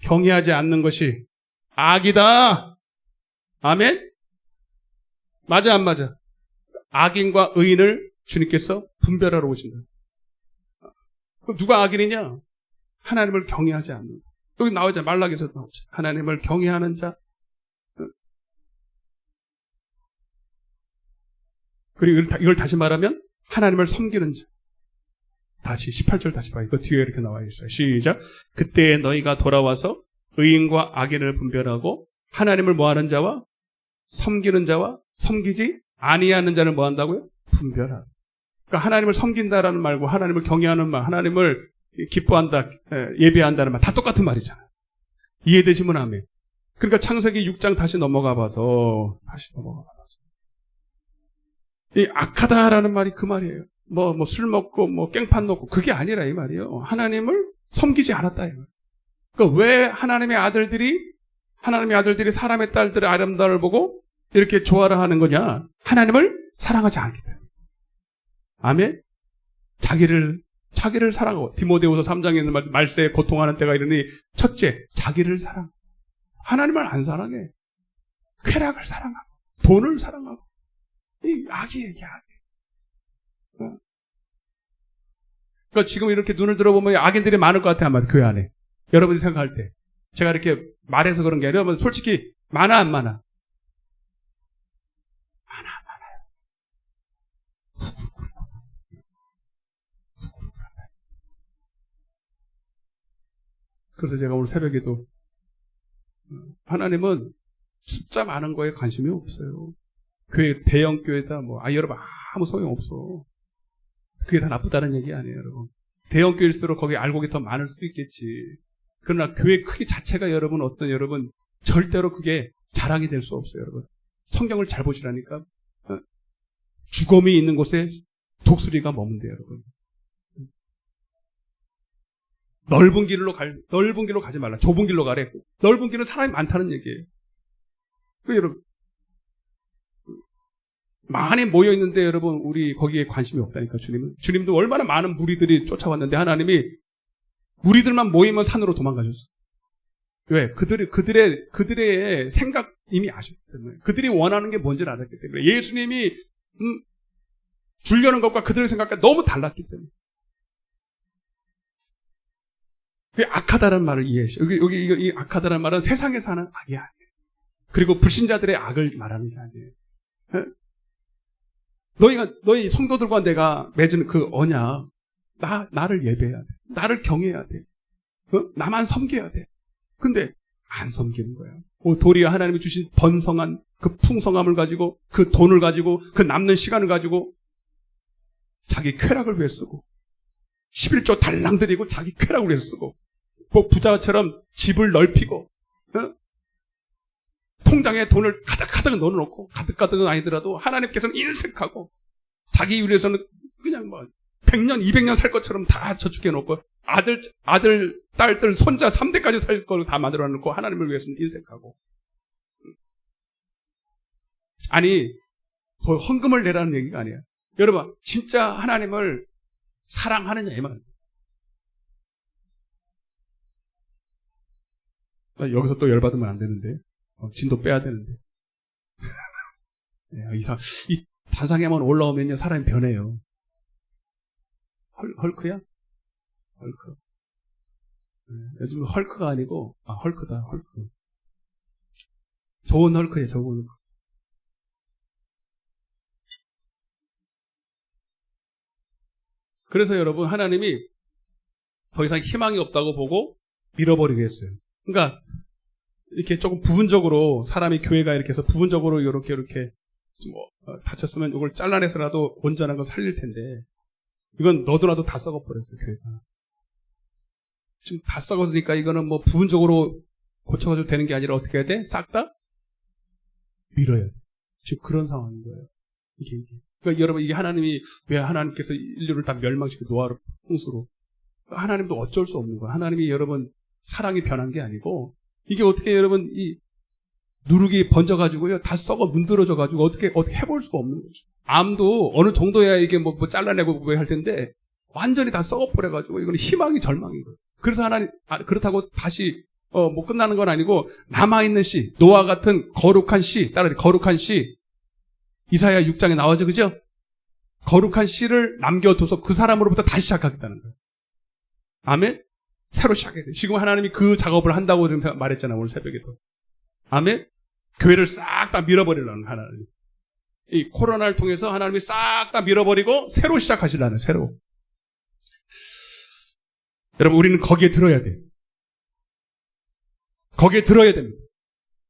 경외하지 않는 것이 악이다. 아멘? 맞아, 안 맞아? 악인과 의인을 주님께서 분별하러 오신다. 그럼 누가 악인이냐? 하나님을 경외하지 않는 자. 여기 나오자, 말라기에서 나오자. 하나님을 경외하는 자. 그리고 이걸 다시 말하면 하나님을 섬기는 자. 다시 18절 다시 봐요. 이거 뒤에 이렇게 나와 있어요. 시작. 그때 너희가 돌아와서 의인과 악인을 분별하고 하나님을 뭐하는 자와 섬기는 자와 섬기지 아니하는 자를 뭐한다고요? 분별하라. 그러니까 하나님을 섬긴다라는 말고 하나님을 경외하는 말, 하나님을 기뻐한다, 예배한다는 말 다 똑같은 말이잖아요. 이해되시면 아멘. 그러니까 창세기 6장 다시 넘어가 봐서 이 악하다라는 말이 그 말이에요. 술 먹고 깽판 놓고 그게 아니라 이 말이에요. 하나님을 섬기지 않았다 이 말. 그러니까 왜 하나님의 아들들이 사람의 딸들의 아름다움을 보고 이렇게 좋아라 하는 거냐? 하나님을 사랑하지 않기 때문에. 아멘. 자기를 사랑하고, 디모데후서 3장에 있는 말세에 고통하는 때가 이르니 첫째 자기를 사랑. 하나님을 안 사랑해. 쾌락을 사랑하고 돈을 사랑하고 이 악이에요. 그러니까 지금 이렇게 눈을 들어보면 악인들이 많을 것 같아요. 아마 교회 안에. 여러분이 생각할 때. 제가 이렇게 말해서 그런 게 아니라 여러분 솔직히 많아 안 많아? 많아요. 그래서 제가 오늘 새벽에도 하나님은 숫자 많은 거에 관심이 없어요. 교회, 대형 교회다 여러분 아무 소용없어. 그게 다 나쁘다는 얘기 아니에요, 여러분. 대형 교회일수록 거기 알곡이 더 많을 수도 있겠지. 그러나 교회 크기 자체가 여러분 절대로 그게 자랑이 될 수 없어요, 여러분. 성경을 잘 보시라니까. 죽음이 있는 곳에 독수리가 머문대요, 여러분. 넓은 길로 가지 말라. 좁은 길로 가래. 넓은 길은 사람이 많다는 얘기예요. 여러분, 많이 모여 있는데 여러분 우리 거기에 관심이 없다니까 주님도 얼마나 많은 무리들이 쫓아왔는데 하나님이 무리들만 모이면 산으로 도망가셨어. 왜? 그들의 생각 이미 아셨기 때문에 그들이 원하는 게 뭔지를 알았기 때문에 예수님이 주려는 것과 그들의 생각과 너무 달랐기 때문에 그 악하다는 말을 이해하시죠. 여기 이 악하다는 말은 세상에 사는 악이 아니에요. 그리고 불신자들의 악을 말하는 게 아니에요. 너희 성도들과 내가 맺은 그 언약, 나를 예배해야 돼. 나를 경외해야 돼. 나만 섬겨야 돼. 근데 안 섬기는 거야. 도리어 하나님이 주신 번성한 그 풍성함을 가지고, 그 돈을 가지고, 그 남는 시간을 가지고 자기 쾌락을 위해 쓰고 11조 달랑 드리고 자기 쾌락을 위해 쓰고 부자처럼 집을 넓히고 통장에 돈을 가득가득 넣어놓고 가득가득은 아니더라도 하나님께서는 인색하고 자기 위해서는 그냥 100년, 200년 살 것처럼 다 저축해놓고 아들, 딸들, 손자 3대까지 살 걸 다 만들어놓고 하나님을 위해서는 인색하고 아니 더 헌금을 내라는 얘기가 아니야. 여러분 진짜 하나님을 사랑하느냐 이 말이야. 여기서 또 열받으면 안 되는데 진도 빼야 되는데 이 단상에만 올라오면요 사람이 변해요. 헐크야? 헐크. 요즘 헐크가 아니고 헐크다. 헐크. 좋은 헐크예요. 좋은 헐크. 그래서 여러분 하나님이 더 이상 희망이 없다고 보고 밀어버리게 했어요. 그러니까 이렇게 조금 부분적으로 사람이 교회가 이렇게 해서 부분적으로 이렇게 다쳤으면 이걸 잘라내서라도 온전한 걸 살릴 텐데 이건 너도 나도 다 썩어버렸어요. 교회가 지금 다 썩어드니까 이거는 부분적으로 고쳐가지고 되는 게 아니라 어떻게 해야 돼? 싹 다 밀어야 돼. 지금 그런 상황인 거예요. 이게. 그러니까 여러분 이게 하나님이 왜 하나님께서 인류를 다 멸망시키고 노아로 홍수로 하나님도 어쩔 수 없는 거예요. 하나님이 여러분 사랑이 변한 게 아니고 이게 어떻게 여러분 이 누룩이 번져가지고요 다 썩어 문드러져가지고 어떻게 해볼 수가 없는 거죠. 암도 어느 정도야 이게 잘라내고 할 텐데 완전히 다 썩어버려가지고 이건 희망이 절망인 거예요. 그래서 하나님 그렇다고 다시 끝나는 건 아니고 남아있는 씨 노아 같은 거룩한 씨 따라서 거룩한 씨 이사야 6장에 나와죠, 그죠? 거룩한 씨를 남겨둬서 그 사람으로부터 다시 시작하겠다는 거예요. 아멘? 새로 시작해야 돼. 지금 하나님이 그 작업을 한다고 말했잖아요, 오늘 새벽에도. 아멘? 교회를 싹 다 밀어버리려는 하나님. 이 코로나를 통해서 하나님이 싹 다 밀어버리고 새로 시작하시려는, 새로. 여러분, 우리는 거기에 들어야 돼요. 거기에 들어야 됩니다.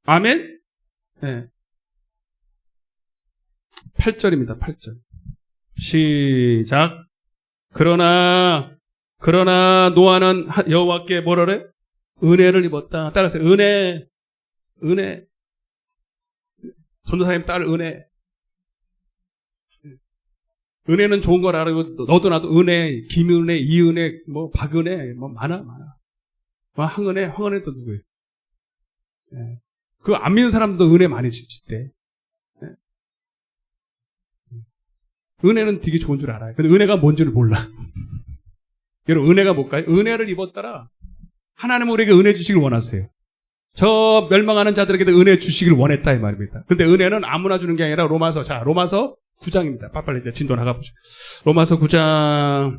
아멘? 네. 8절입니다. 8절. 시작. 그러나 노아는 여호와께 뭐라래? 은혜를 입었다. 따라서 은혜. 전도사님 딸 은혜. 은혜는 좋은 걸 알고 너도 나도 은혜, 김은혜, 이은혜, 박은혜 많아. 황은혜 또 누구예요? 네. 그거 안 믿는 사람도 은혜 많이 짓대. 은혜는 되게 좋은 줄 알아요. 근데 은혜가 뭔지를 몰라. 여러분, 은혜가 뭘까요? 은혜를 입었더라. 하나님은 우리에게 은혜 주시길 원하세요. 저 멸망하는 자들에게도 은혜 주시길 원했다 이 말입니다. 근데 은혜는 아무나 주는 게 아니라 로마서 9장입니다. 빨리 이제 진도 나가보죠. 로마서 9장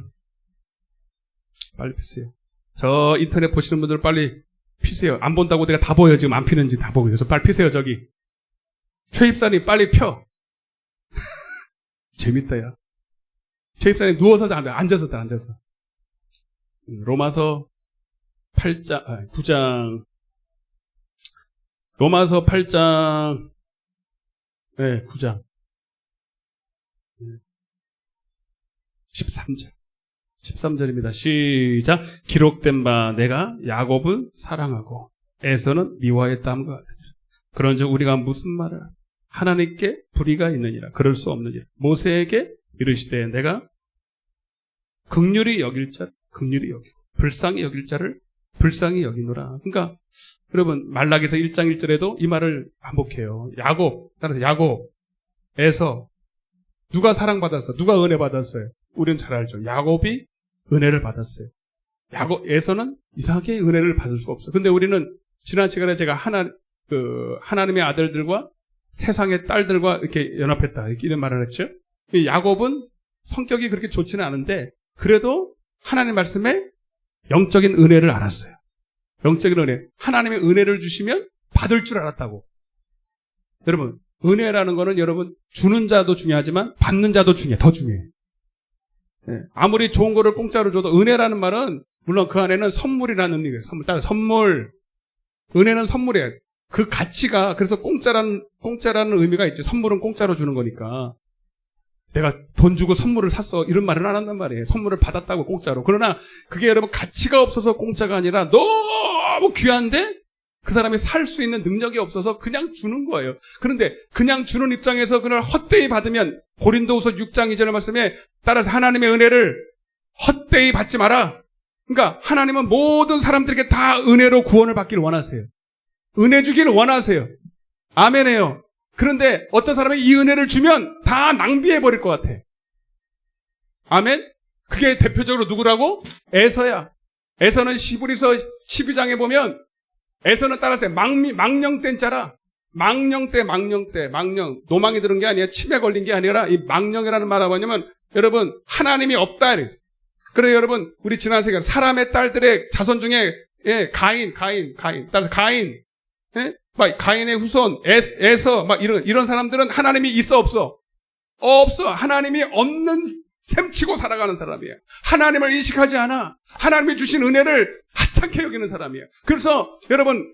빨리 피세요. 저 인터넷 보시는 분들 빨리 피세요. 안 본다고 내가 다 보여. 지금 안 피는지 다 보고 있어서 빨리 피세요. 저기 최 입사님 빨리 펴. 재밌다 야. 최 입사님 누워서 앉아서 로마서 9장 로마서 8장 9장 13절입니다. 시작. 기록된 바 내가 야곱을 사랑하고 에서는 미워했다 함과 같으니라. 그런즉 우리가 무슨 말을 하나님께 불의가 있느니라. 그럴 수 없느니라. 모세에게 이르시되 내가 긍휼히 여길 자를 긍휼히 여기고 불쌍히 여길 자를 불쌍히 여기노라. 그러니까 여러분 말라기서 1장 1절에도 이 말을 반복해요. 따라서 야곱에서 누가 사랑받았어? 누가 은혜 받았어요? 우리는 잘 알죠. 야곱이 은혜를 받았어요. 야곱에서는 이상하게 은혜를 받을 수가 없어요. 근데 우리는 지난 시간에 제가 하나님의 아들들과 세상의 딸들과 이렇게 연합했다. 이런 말을 했죠. 야곱은 성격이 그렇게 좋지는 않은데 그래도 하나님 말씀에 영적인 은혜를 알았어요. 영적인 은혜. 하나님의 은혜를 주시면 받을 줄 알았다고. 여러분, 은혜라는 거는 여러분 주는 자도 중요하지만 받는 자도 더 중요해요. 아무리 좋은 거를 공짜로 줘도 은혜라는 말은 물론 그 안에는 선물이라는 의미예요. 선물. 은혜는 선물이에요. 그 가치가 그래서 공짜라는 의미가 있지. 선물은 공짜로 주는 거니까. 내가 돈 주고 선물을 샀어. 이런 말은 안 한단 말이에요. 선물을 받았다고 공짜로. 그러나 그게 여러분 가치가 없어서 공짜가 아니라 너무 귀한데 그 사람이 살 수 있는 능력이 없어서 그냥 주는 거예요. 그런데 그냥 주는 입장에서 그걸 헛되이 받으면 고린도후서 6장 2절 말씀에 따라서 하나님의 은혜를 헛되이 받지 마라. 그러니까 하나님은 모든 사람들에게 다 은혜로 구원을 받기를 원하세요. 은혜 주기를 원하세요. 아멘해요. 그런데 어떤 사람이 이 은혜를 주면 다 낭비해버릴 것 같아. 아멘? 그게 대표적으로 누구라고? 에서야. 에서는 히브리서 12장에 보면 에서는 따라서 망령된 자라. 망령. 노망이 들은 게 아니야. 치매 걸린 게 아니라 이 망령이라는 말은 뭐냐면 여러분 하나님이 없다. 그래 여러분 우리 지난 시간 사람의 딸들의 자손 중에 가인. 따라서 가인. 막 가인의 후손, 에서, 막 이런 사람들은 하나님이 있어, 없어? 없어. 하나님이 없는 셈치고 살아가는 사람이에요. 하나님을 인식하지 않아. 하나님이 주신 은혜를 하찮게 여기는 사람이에요. 그래서 여러분,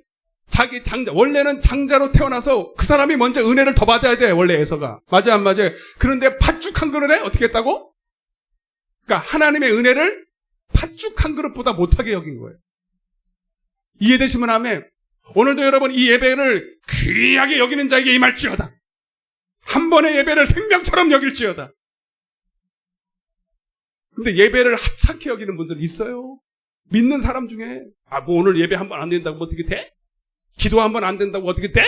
원래는 장자로 태어나서 그 사람이 먼저 은혜를 더 받아야 돼, 원래 에서가. 맞아, 안 맞아요? 그런데 팥죽한 그릇에 어떻게 했다고? 그러니까 하나님의 은혜를 팥죽한 그릇보다 못하게 여긴 거예요. 이해되시면 아멘. 오늘도 여러분 이 예배를 귀하게 여기는 자에게 임할지어다. 한 번의 예배를 생명처럼 여길지어다. 근데 예배를 하찮게 여기는 분들 있어요. 믿는 사람 중에 뭐 오늘 예배 한 번 안 된다고 어떻게 돼? 기도 한 번 안 된다고 어떻게 돼?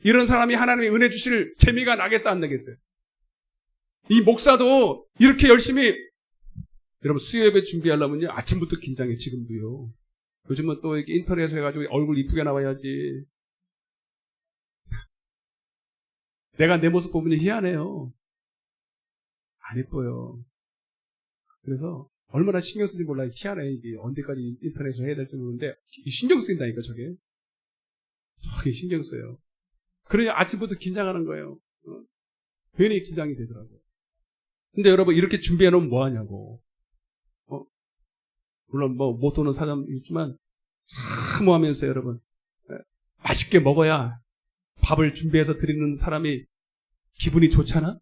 이런 사람이 하나님의 은혜 주실 재미가 나겠어 안 나겠어요? 이 목사도 이렇게 열심히 여러분 수요예배 준비하려면요 아침부터 긴장해. 지금도요. 요즘은 또 이렇게 인터넷에 해가지고 얼굴 이쁘게 나와야지. 내가 내 모습 보면 희한해요. 안 예뻐요. 그래서 얼마나 신경 쓰는지 몰라요. 희한해. 이게 언제까지 인터넷에서 해야 될지 모르는데 신경 쓰인다니까 저게. 저게 신경 써요. 그래야 아침부터 긴장하는 거예요. 괜히 긴장이 되더라고요. 근데 여러분 이렇게 준비해 놓으면 뭐 하냐고. 물론 못 오는 사람 있지만 사모하면서 여러분 맛있게 먹어야 밥을 준비해서 드리는 사람이 기분이 좋잖아.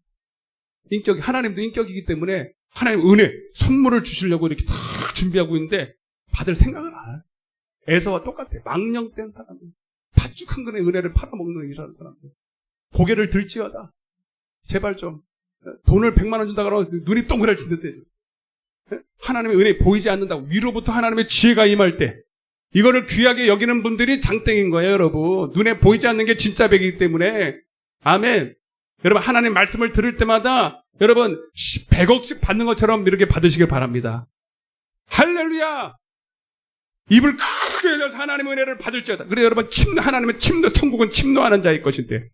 하나님도 인격이기 때문에 하나님 은혜 선물을 주시려고 이렇게 다 준비하고 있는데 받을 생각을 안 해. 에서와 똑같아. 망령된 사람, 팥죽 한 근의 은혜를 팔아먹는 이런 사람들. 고개를 들지어다. 제발 좀 돈을 100만 원 준다 그러면 눈이 동그랗게 듯해져. 하나님의 은혜 보이지 않는다고 위로부터 하나님의 지혜가 임할 때 이거를 귀하게 여기는 분들이 장땡인 거예요. 여러분 눈에 보이지 않는 게 진짜 백이기 때문에 아멘. 여러분 하나님 말씀을 들을 때마다 여러분 100억씩 받는 것처럼 이렇게 받으시길 바랍니다. 할렐루야. 입을 크게 열려서 하나님의 은혜를 받을지어다. 그래 여러분, 하나님의 천국은 침노하는 자의 것인데,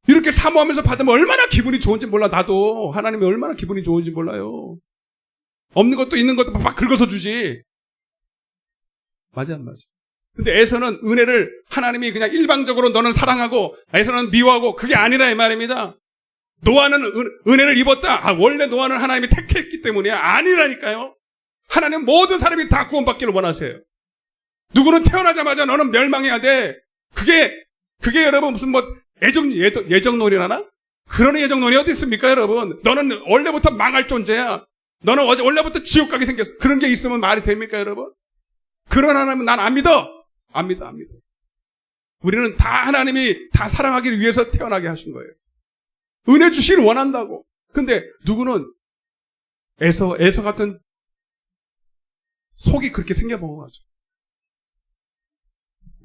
이렇게 사모하면서 받으면 얼마나 기분이 좋은지 몰라. 나도 하나님이 얼마나 기분이 좋은지 몰라요. 없는 것도 있는 것도 막 긁어서 주지. 맞아 안 맞아? 근데 에서는 은혜를 하나님이 그냥 일방적으로 너는 사랑하고 에서는 미워하고, 그게 아니라 이 말입니다. 노아는 은혜를 입었다. 원래 노아는 하나님이 택했기 때문이야. 아니라니까요. 하나님은 모든 사람이 다 구원받기를 원하세요. 누구는 태어나자마자 너는 멸망해야 돼. 그게 여러분 무슨 뭐 예정론이라나? 그런 예정론이 어디 있습니까, 여러분? 너는 원래부터 망할 존재야. 너는 원래부터 지옥 가게 생겼어. 그런 게 있으면 말이 됩니까, 여러분? 그런 하나님은 난 안 믿어. 안 믿어. 우리는 다 하나님이 다 사랑하기 위해서 태어나게 하신 거예요. 은혜 주시길 원한다고. 근데 누구는 에서 같은 속이 그렇게 생겨본 거죠.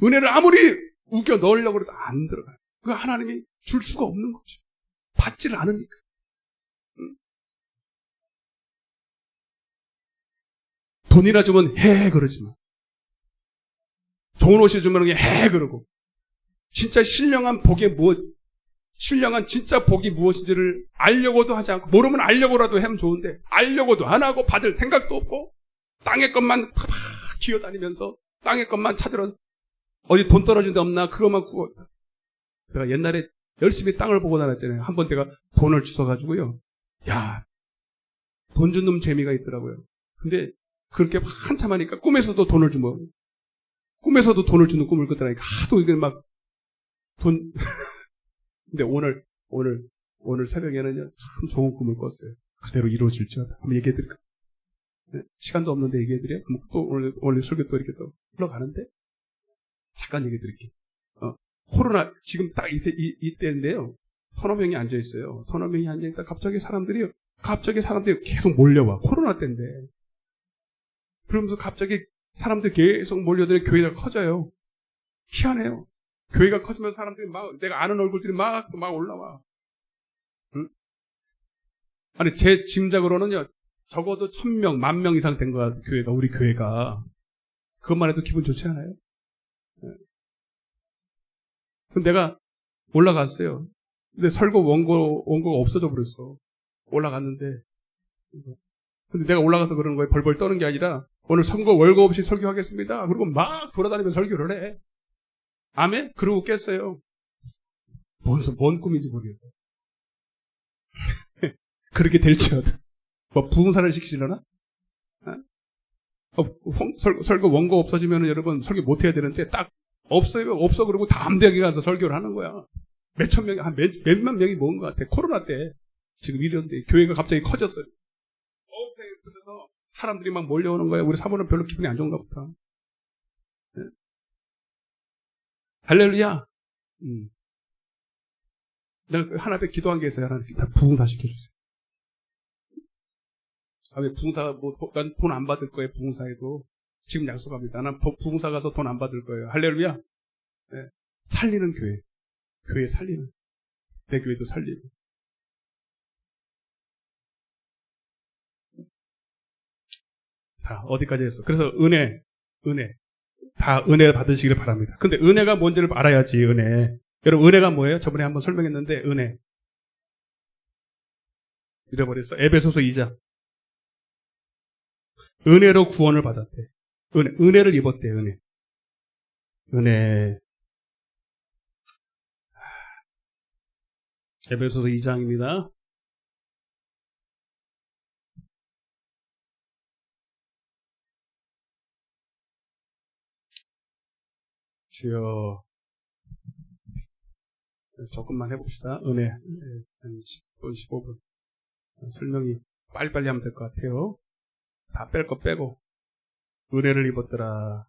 은혜를 아무리 우겨 넣으려고 해도 안 들어가요. 그 하나님이 줄 수가 없는 거죠. 받지를 않으니까. 돈이나 주면 해 그러지만, 좋은 옷이 주면 해 그러고, 진짜 신령한 진짜 복이 무엇인지를 알려고도 하지 않고, 모르면 알려고라도 하면 좋은데 알려고도 안 하고 받을 생각도 없고, 땅의 것만 팍 기어다니면서 땅의 것만 찾으러 어디 돈 떨어진 데 없나 그것만 구워. 내가 옛날에 열심히 땅을 보고 다녔잖아요. 한번 내가 돈을 주워가지고요. 야, 돈 준 놈 재미가 있더라고요. 근데 그렇게 한참 하니까 꿈에서도 돈을 주면, 꿈에서도 돈을 주는 꿈을 꿨더라니까 하도 이게 막 돈. 근데 오늘 새벽에는요, 참 좋은 꿈을 꿨어요. 그대로 이루어질지어다. 한번 얘기해드릴까? 네, 시간도 없는데 얘기해드려요? 그럼 또 오늘 설교 또 이렇게 또 흘러가는데? 잠깐 얘기해드릴게요. 코로나, 지금 딱 이때인데요. 서너 명이 앉아있어요. 서너 명이 앉아있다 갑자기 사람들이 계속 몰려와. 코로나 때인데. 그러면서 갑자기 사람들이 계속 몰려들어 교회가 커져요. 희한해요. 교회가 커지면 사람들이 막, 내가 아는 얼굴들이 막 올라와. 응? 아니, 제 짐작으로는요, 적어도 1000명, 10,000명 이상 된 거야, 교회가, 우리 교회가. 그것만 해도 기분 좋지 않아요? 네. 그럼 내가 올라갔어요. 근데 설교 원고가 없어져 버렸어. 올라갔는데. 근데 내가 올라가서 그러는 거예요. 벌벌 떠는 게 아니라, 오늘 원고 없이 설교하겠습니다. 그리고 막 돌아다니면서 설교를 해. 아멘? 그러고 깼어요. 뭔 꿈인지 모르겠어요. 그렇게 될지어다. 뭐 부흥사를 시키려나? 설교 원고 없어지면 여러분 설교 못 해야 되는데 딱 없어 그러고 다음 대학에 가서 설교를 하는 거야. 몇천 명이, 몇만 명이 모은 것 같아. 코로나 때. 지금 이런데 교회가 갑자기 커졌어요. 그래서 사람들이 막 몰려오는 거야. 우리 사모는 별로 기분이 안 좋은가 보다. 네? 할렐루야. 내가 하나 앞에 기도한 게 있어요. 하나님 다 부흥사 시켜주세요. 왜 부흥사, 난 돈 안 받을 거예요. 부흥사에도. 지금 약속합니다. 난 부흥사 가서 돈 안 받을 거예요. 할렐루야. 네. 살리는 교회 살리는. 내 교회도 살리고. 자, 어디까지 했어? 그래서 은혜. 다 은혜 받으시기를 바랍니다. 근데 은혜가 뭔지를 알아야지, 은혜. 여러분, 은혜가 뭐예요? 저번에 한번 설명했는데, 은혜. 잃어버렸어. 에베소서 2장. 은혜로 구원을 받았대. 은혜를 입었대, 은혜. 에베소서 2장입니다. 주여, 조금만 해봅시다. 은혜. 한 10분, 15분. 설명이 빨리빨리 하면 될 것 같아요. 다 뺄 거 빼고. 은혜를 입었더라.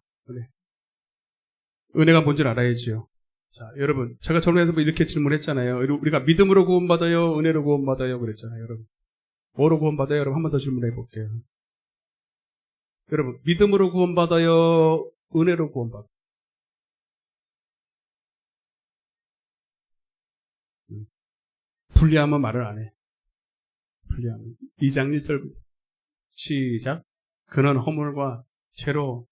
은혜가 뭔지를 알아야지요. 자, 여러분. 제가 전에 이렇게 질문했잖아요. 우리가 믿음으로 구원받아요? 은혜로 구원받아요? 그랬잖아요, 여러분. 뭐로 구원받아요? 여러분, 한 번 더 질문해 볼게요. 여러분, 믿음으로 구원받아요? 은혜로 구원받아요? 분리하면 말을 안 해. 분리하면. 2장 1절부터. 시작. 그는 허물과 죄로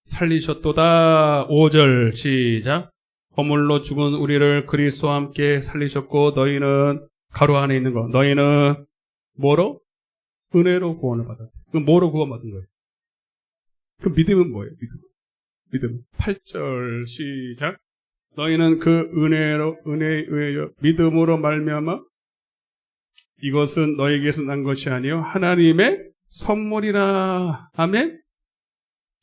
살리셨도다. 5절 시작. 허물로 죽은 우리를 그리스도와 함께 살리셨고 너희는 가로 안에 있는 거. 너희는 뭐로? 은혜로 구원을 받았다. 그럼 뭐로 구원받은 거예요? 그럼 믿음은 뭐예요? 믿음. 8절 시작. 너희는 그 은혜에 의하여 믿음으로 말미암아 이것은 너에게서 난 것이 아니요 하나님의 선물이라. 아멘.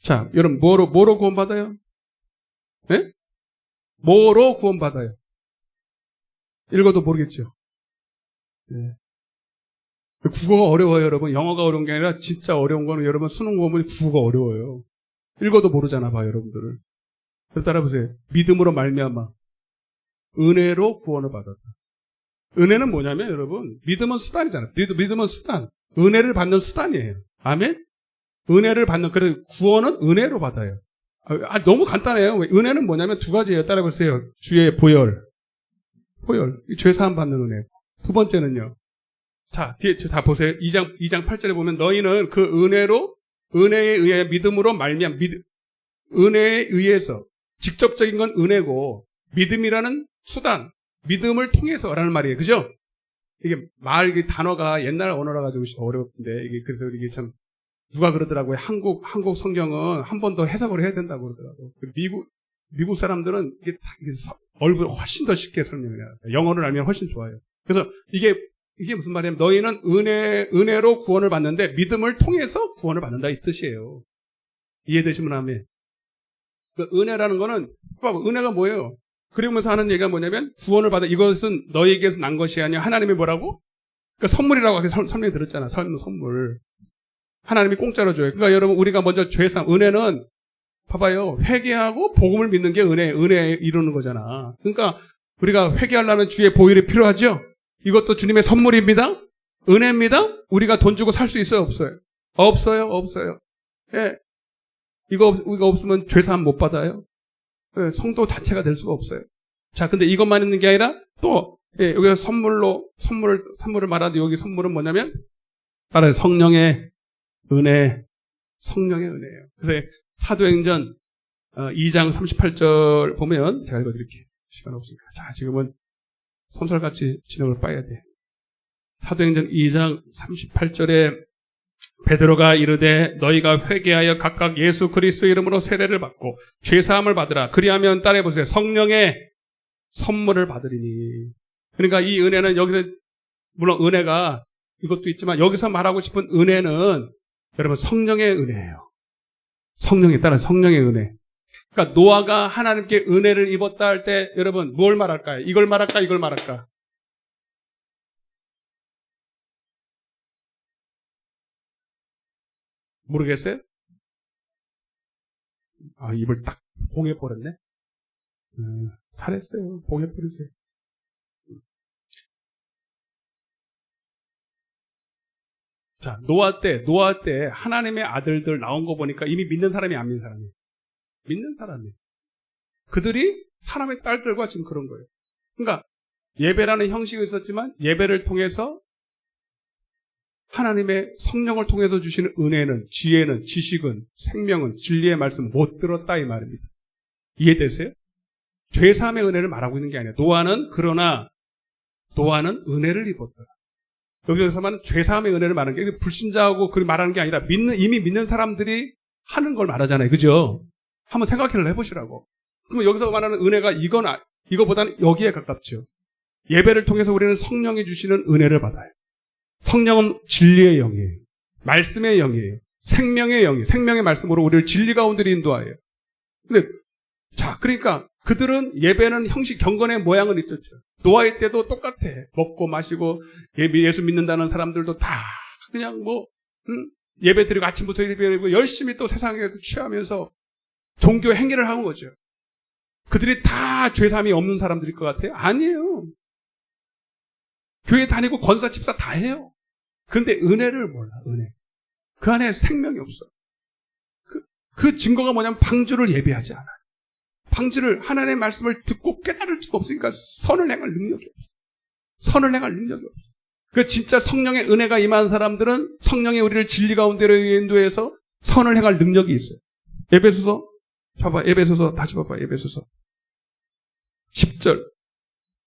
자, 여러분 뭐로 구원받아요? 네? 뭐로 구원받아요? 읽어도 모르겠죠. 네. 국어가 어려워요, 여러분. 영어가 어려운 게 아니라 진짜 어려운 거는 여러분 수능 공부는 국어가 어려워요. 읽어도 모르잖아, 봐, 여러분들을. 그래서 따라보세요. 믿음으로 말미암아 은혜로 구원을 받았다. 은혜는 뭐냐면 여러분, 믿음은 수단이잖아요. 믿음은 수단. 은혜를 받는 수단이에요. 아멘? 은혜를 받는, 그래서 구원은 은혜로 받아요. 너무 간단해요. 은혜는 뭐냐면 두 가지예요. 따라보세요. 주의 보혈. 죄사함 받는 은혜. 두 번째는요. 자, 뒤에 다 보세요. 2장 8절에 보면 너희는 그 은혜에 의해 믿음으로 말미암아 은혜에 의해서 직접적인 건 은혜고 믿음이라는 수단, 믿음을 통해서라는 말이에요. 그죠? 이게 이게 단어가 옛날 언어라 가지고 어려운데 이게 그래서 이게 참 누가 그러더라고요. 한국 성경은 한 번 더 해석을 해야 된다고 그러더라고요. 미국 사람들은 이게 얼굴 훨씬 더 쉽게 설명을 해요. 영어를 알면 훨씬 좋아요. 그래서 이게 무슨 말이냐면 너희는 은혜로 구원을 받는데 믿음을 통해서 구원을 받는다 이 뜻이에요. 이해되시면 하면 그 은혜라는 거는 은혜가 뭐예요? 그러면서 하는 얘기가 뭐냐면 구원을 받아 이것은 너희에게서 난 것이 아니야. 하나님이 뭐라고? 그러니까 선물이라고 설명이 들었잖아. 선물. 하나님이 공짜로 줘요. 그러니까 여러분 우리가 먼저 죄사함 은혜는 봐봐요. 회개하고 복음을 믿는 게 은혜 이루는 거잖아. 그러니까 우리가 회개하려면 주의 보혈이 필요하죠. 이것도 주님의 선물입니다. 은혜입니다. 우리가 돈 주고 살 수 있어요? 없어요? 없어요. 예. 이거 없으면 죄사함 못 받아요. 예. 성도 자체가 될 수가 없어요. 자, 근데 이것만 있는 게 아니라 또, 예, 여기서 선물을 말하는데 여기 선물은 뭐냐면, 바로 성령의 은혜예요. 그래서 사도행전 2장 38절 보면, 제가 읽어드릴게요. 시간 없으니까. 자, 지금은 솜털같이 진행을 빠야 돼. 사도행전 2장 38절에 베드로가 이르되 너희가 회개하여 각각 예수 그리스도 이름으로 세례를 받고 죄사함을 받으라. 그리하면 따라해보세요. 성령의 선물을 받으리니. 그러니까 이 은혜는 여기서 물론 은혜가 이것도 있지만 여기서 말하고 싶은 은혜는 여러분 성령의 은혜예요. 성령에 따라 성령의 은혜. 그러니까 노아가 하나님께 은혜를 입었다 할 때 여러분 뭘 말할까요? 이걸 말할까? 모르겠어요? 입을 딱 봉해버렸네? 잘했어요. 봉해버리세요. 자, 노아 때 하나님의 아들들 나온 거 보니까 이미 믿는 사람이 안 믿는 사람이에요. 믿는 사람이에요. 그들이 사람의 딸들과 지금 그런 거예요. 그러니까 예배라는 형식이 있었지만 예배를 통해서 하나님의 성령을 통해서 주시는 은혜는, 지혜는, 지식은, 생명은, 진리의 말씀 못 들었다 이 말입니다. 이해되세요? 죄사함의 은혜를 말하고 있는 게 아니에요. 노아는 은혜를 입었더라. 여기서만 죄사함의 은혜를 말하는 게 불신자하고 그 말하는 게 아니라 이미 믿는 사람들이 하는 걸 말하잖아요. 그죠? 한번 생각을 해보시라고. 그러면 여기서 말하는 은혜가 이거보다는 여기에 가깝죠. 예배를 통해서 우리는 성령이 주시는 은혜를 받아요. 성령은 진리의 영이에요. 말씀의 영이에요. 생명의 영이에요. 생명의 말씀으로 우리를 진리 가운데로 인도하여요. 근데 자, 그러니까 그들은 예배는 형식 경건의 모양은 있었죠. 노아의 때도 똑같아. 먹고 마시고 예수 믿는다는 사람들도 다 그냥 예배 드리고 아침부터 예배 드리고 열심히 또 세상에서 취하면서 종교 행위를 하는 거죠. 그들이 다 죄사함이 없는 사람들일 것 같아요? 아니에요. 교회 다니고 권사 집사 다 해요. 그런데 은혜를 몰라. 은혜. 그 안에 생명이 없어. 그 증거가 뭐냐면 방주를 예배하지 않아요. 방주를 하나님의 말씀을 듣고 깨달을 수가 없으니까 선을 행할 능력이 없어. 그 진짜 성령의 은혜가 임한 사람들은 성령이 우리를 진리 가운데로 인도해서 선을 행할 능력이 있어요. 에베소서 봐봐, 에베소서 다시 봐봐, 에베소서 10절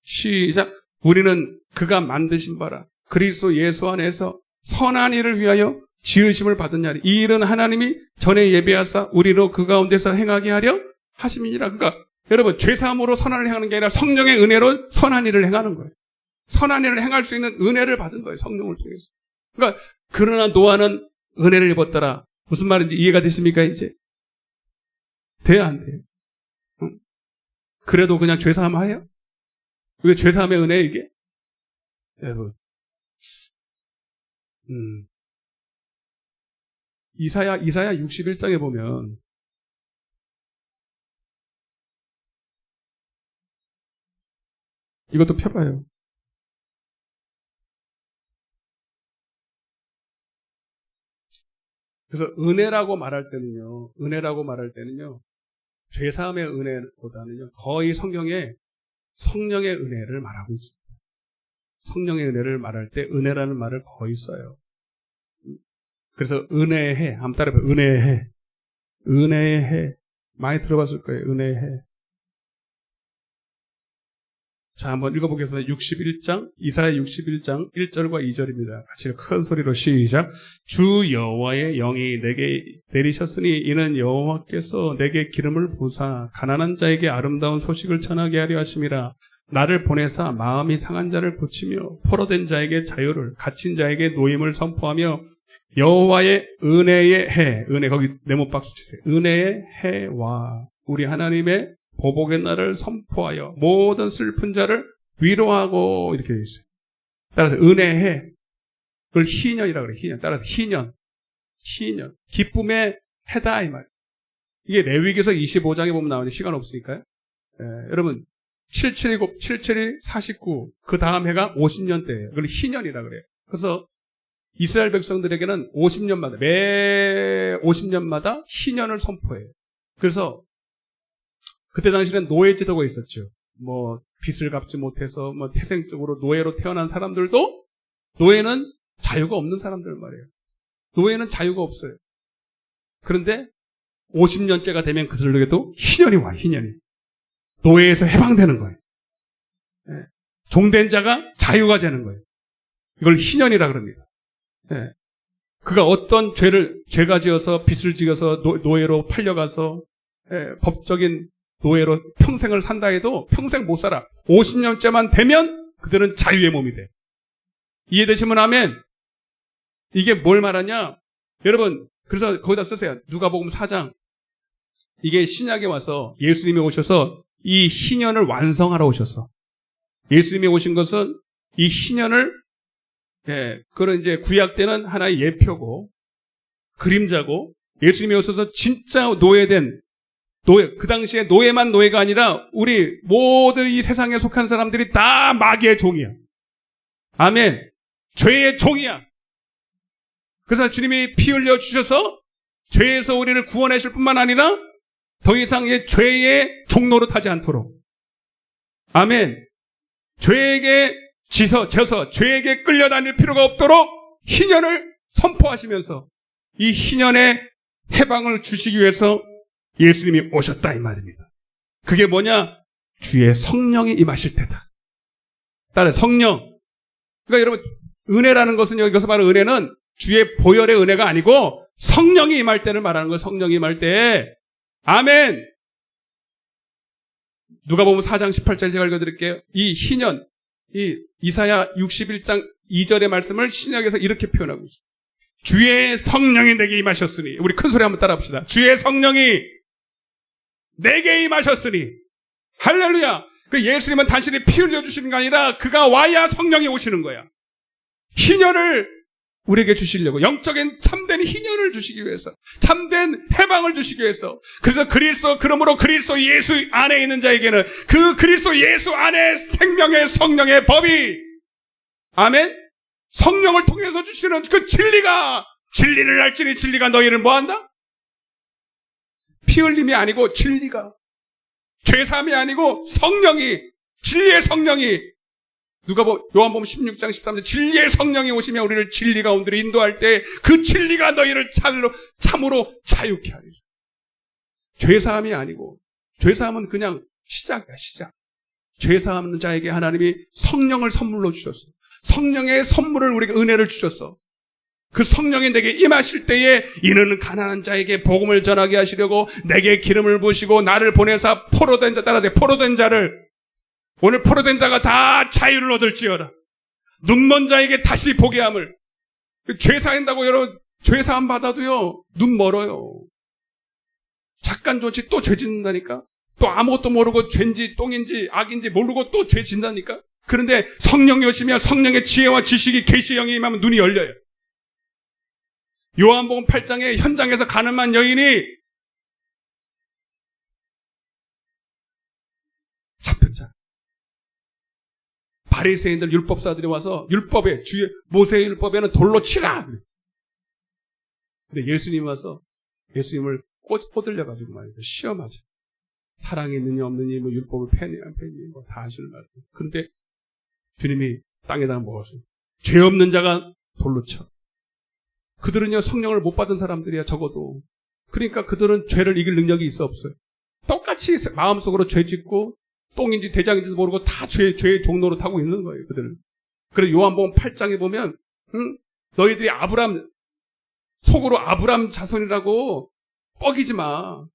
시작. 우리는 그가 만드신 바라 그리스도 예수 안에서 선한 일을 위하여 지으심을 받았냐니 이 일은 하나님이 전에 예비하사 우리로 그 가운데서 행하게 하려 하심이니라. 그러니까 여러분, 죄사함으로 선한 일을 행하는 게 아니라 성령의 은혜로 선한 일을 행하는 거예요. 선한 일을 행할 수 있는 은혜를 받은 거예요, 성령을 통해서. 그러니까 그러나 노아는 은혜를 입었더라. 무슨 말인지 이해가 되십니까? 이제 돼야 안 돼요? 응? 그래도 그냥 죄사함 해요? 이게 죄사함의 은혜 이게? 여러분, 이사야 61장에 보면 이것도 펴봐요. 그래서 은혜라고 말할 때는요, 죄사함의 은혜보다는요, 거의 성경에 성령의 은혜를 말하고 있습니다. 성령의 은혜를 말할 때 은혜라는 말을 거의 써요. 그래서 은혜해, 한번 따라해봐요. 은혜해. 많이 들어봤을 거예요. 은혜해. 자, 한번 읽어보겠습니다. 61장, 이사야 61장 1절과 2절입니다. 같이 큰 소리로 시작. 주 여호와의 영이 내게 내리셨으니 이는 여호와께서 내게 기름을 부사 가난한 자에게 아름다운 소식을 전하게 하려 하심이라. 나를 보내사 마음이 상한 자를 고치며 포로된 자에게 자유를, 갇힌 자에게 노임을 선포하며 여호와의 은혜의 해, 은혜 거기 네모 박스 치세요. 은혜의 해와 우리 하나님의 보복의 날을 선포하여 모든 슬픈 자를 위로하고 이렇게 되어 있어요. 따라서 은혜해. 그걸 희년이라고 그래요. 희년. 따라서 희년. 기쁨의 해다 이 말. 이게 레위기서 25장에 보면 나오는데 시간 없으니까요. 여러분 772 49 그 다음 해가 50년 때예요. 그걸 희년이라고 그래요. 그래서 이스라엘 백성들에게는 50년마다 매 50년마다 희년을 선포해요. 그래서 그때 당시에는 노예 제도가 있었죠. 뭐 빚을 갚지 못해서 뭐 태생적으로 노예로 태어난 사람들도 노예는 자유가 없는 사람들 말이에요. 노예는 자유가 없어요. 그런데 50년째가 되면 그들에게도 희년이 와, 희년이. 노예에서 해방되는 거예요. 종된 자가 자유가 되는 거예요. 이걸 희년이라 그럽니다. 그가 어떤 죄가 지어서 빚을 지어서 노예로 팔려가서 법적인 노예로 평생을 산다 해도 평생 못 살아. 50년째만 되면 그들은 자유의 몸이 돼. 이해되시면 아멘. 이게 뭘 말하냐? 여러분, 그래서 거기다 쓰세요. 누가복음 4장. 이게 신약에 와서 예수님이 오셔서 이 희년을 완성하러 오셨어. 예수님이 오신 것은 이 희년을, 그런 이제 구약 때는 하나의 예표고, 그림자고, 예수님이 오셔서 진짜 노예된 노예, 그 당시에 노예만 노예가 아니라 우리 모든 이 세상에 속한 사람들이 다 마귀의 종이야. 아멘. 죄의 종이야. 그래서 주님이 피 흘려 주셔서 죄에서 우리를 구원하실 뿐만 아니라 더 이상 죄의 종노릇하지 않도록. 아멘. 죄에게 져서 죄에게 끌려다닐 필요가 없도록 희년을 선포하시면서 이 희년의 해방을 주시기 위해서 예수님이 오셨다 이 말입니다. 그게 뭐냐? 주의 성령이 임하실 때다. 따라 성령. 그러니까 여러분 은혜라는 것은 여기서 말하는 은혜는 주의 보혈의 은혜가 아니고 성령이 임할 때를 말하는 거예요. 성령이 임할 때. 아멘. 누가복음 4장 18절 제가 읽어드릴게요. 이 희년, 이 이사야 61장 2절의 말씀을 신약에서 이렇게 표현하고 있어요. 주의 성령이 내게 임하셨으니. 우리 큰 소리 한번 따라 합시다. 주의 성령이 내게 임하셨으니. 할렐루야. 그 예수님은 단순히 피 흘려주시는 게 아니라 그가 와야 성령이 오시는 거야. 희년을 우리에게 주시려고, 영적인 참된 희년을 주시기 위해서, 참된 해방을 주시기 위해서. 그래서 그러므로 그리스도 예수 안에 있는 자에게는 그 그리스도 예수 안에 생명의 성령의 법이, 아멘, 성령을 통해서 주시는 그 진리를 알지니 진리가 너희를 뭐한다? 피 흘림이 아니고 진리가, 죄사함이 아니고 성령이, 진리의 성령이, 요한복음 16장 13절, 진리의 성령이 오시며 우리를 진리 가운데로 인도할 때 그 진리가 너희를 참으로 자유케 하리라. 죄사함이 아니고, 죄사함은 그냥 시작이야, 시작. 죄사하는 자에게 하나님이 성령을 선물로 주셨어. 성령의 선물을 우리에게 은혜를 주셨어. 그 성령이 내게 임하실 때에 이는 가난한 자에게 복음을 전하게 하시려고 내게 기름을 부으시고 나를 보내사 포로된 자, 따라서 포로된 자를, 오늘 포로된 자가 다 자유를 얻을지어라. 눈먼 자에게 다시 보게 함을. 죄 사한다고 여러분, 죄 사함 받아도요, 눈 멀어요. 잠깐 좋지 또 죄 짓는다니까. 또 아무것도 모르고 죄인지 똥인지 악인지 모르고 또 죄 짓는다니까. 그런데 성령이 오시면 성령의 지혜와 지식이 계시의 영이 임하면 눈이 열려요. 요한복음 8장에 현장에서 가늠한 여인이 잡혔잖아. 바리새인들 율법사들이 와서 율법에, 모세의 율법에는 돌로 치라. 근데 예수님이 와서 예수님을 꼬들려가지고 말이죠. 시험하죠. 사랑이 있느냐 없느냐, 뭐 율법을 폐니 안 폐니, 뭐 다 하시는 말이에요. 그런데 주님이 땅에다가 먹었어요. 죄 없는 자가 돌로 쳐. 그들은요, 성령을 못 받은 사람들이야, 적어도. 그러니까 그들은 죄를 이길 능력이 있어, 없어요. 똑같이 마음속으로 죄 짓고, 똥인지 대장인지도 모르고 다 죄의 종로로 타고 있는 거예요, 그들은. 그래서 요한복음 8장에 보면, 너희들이 속으로 아브람 자손이라고 뻐기지 마.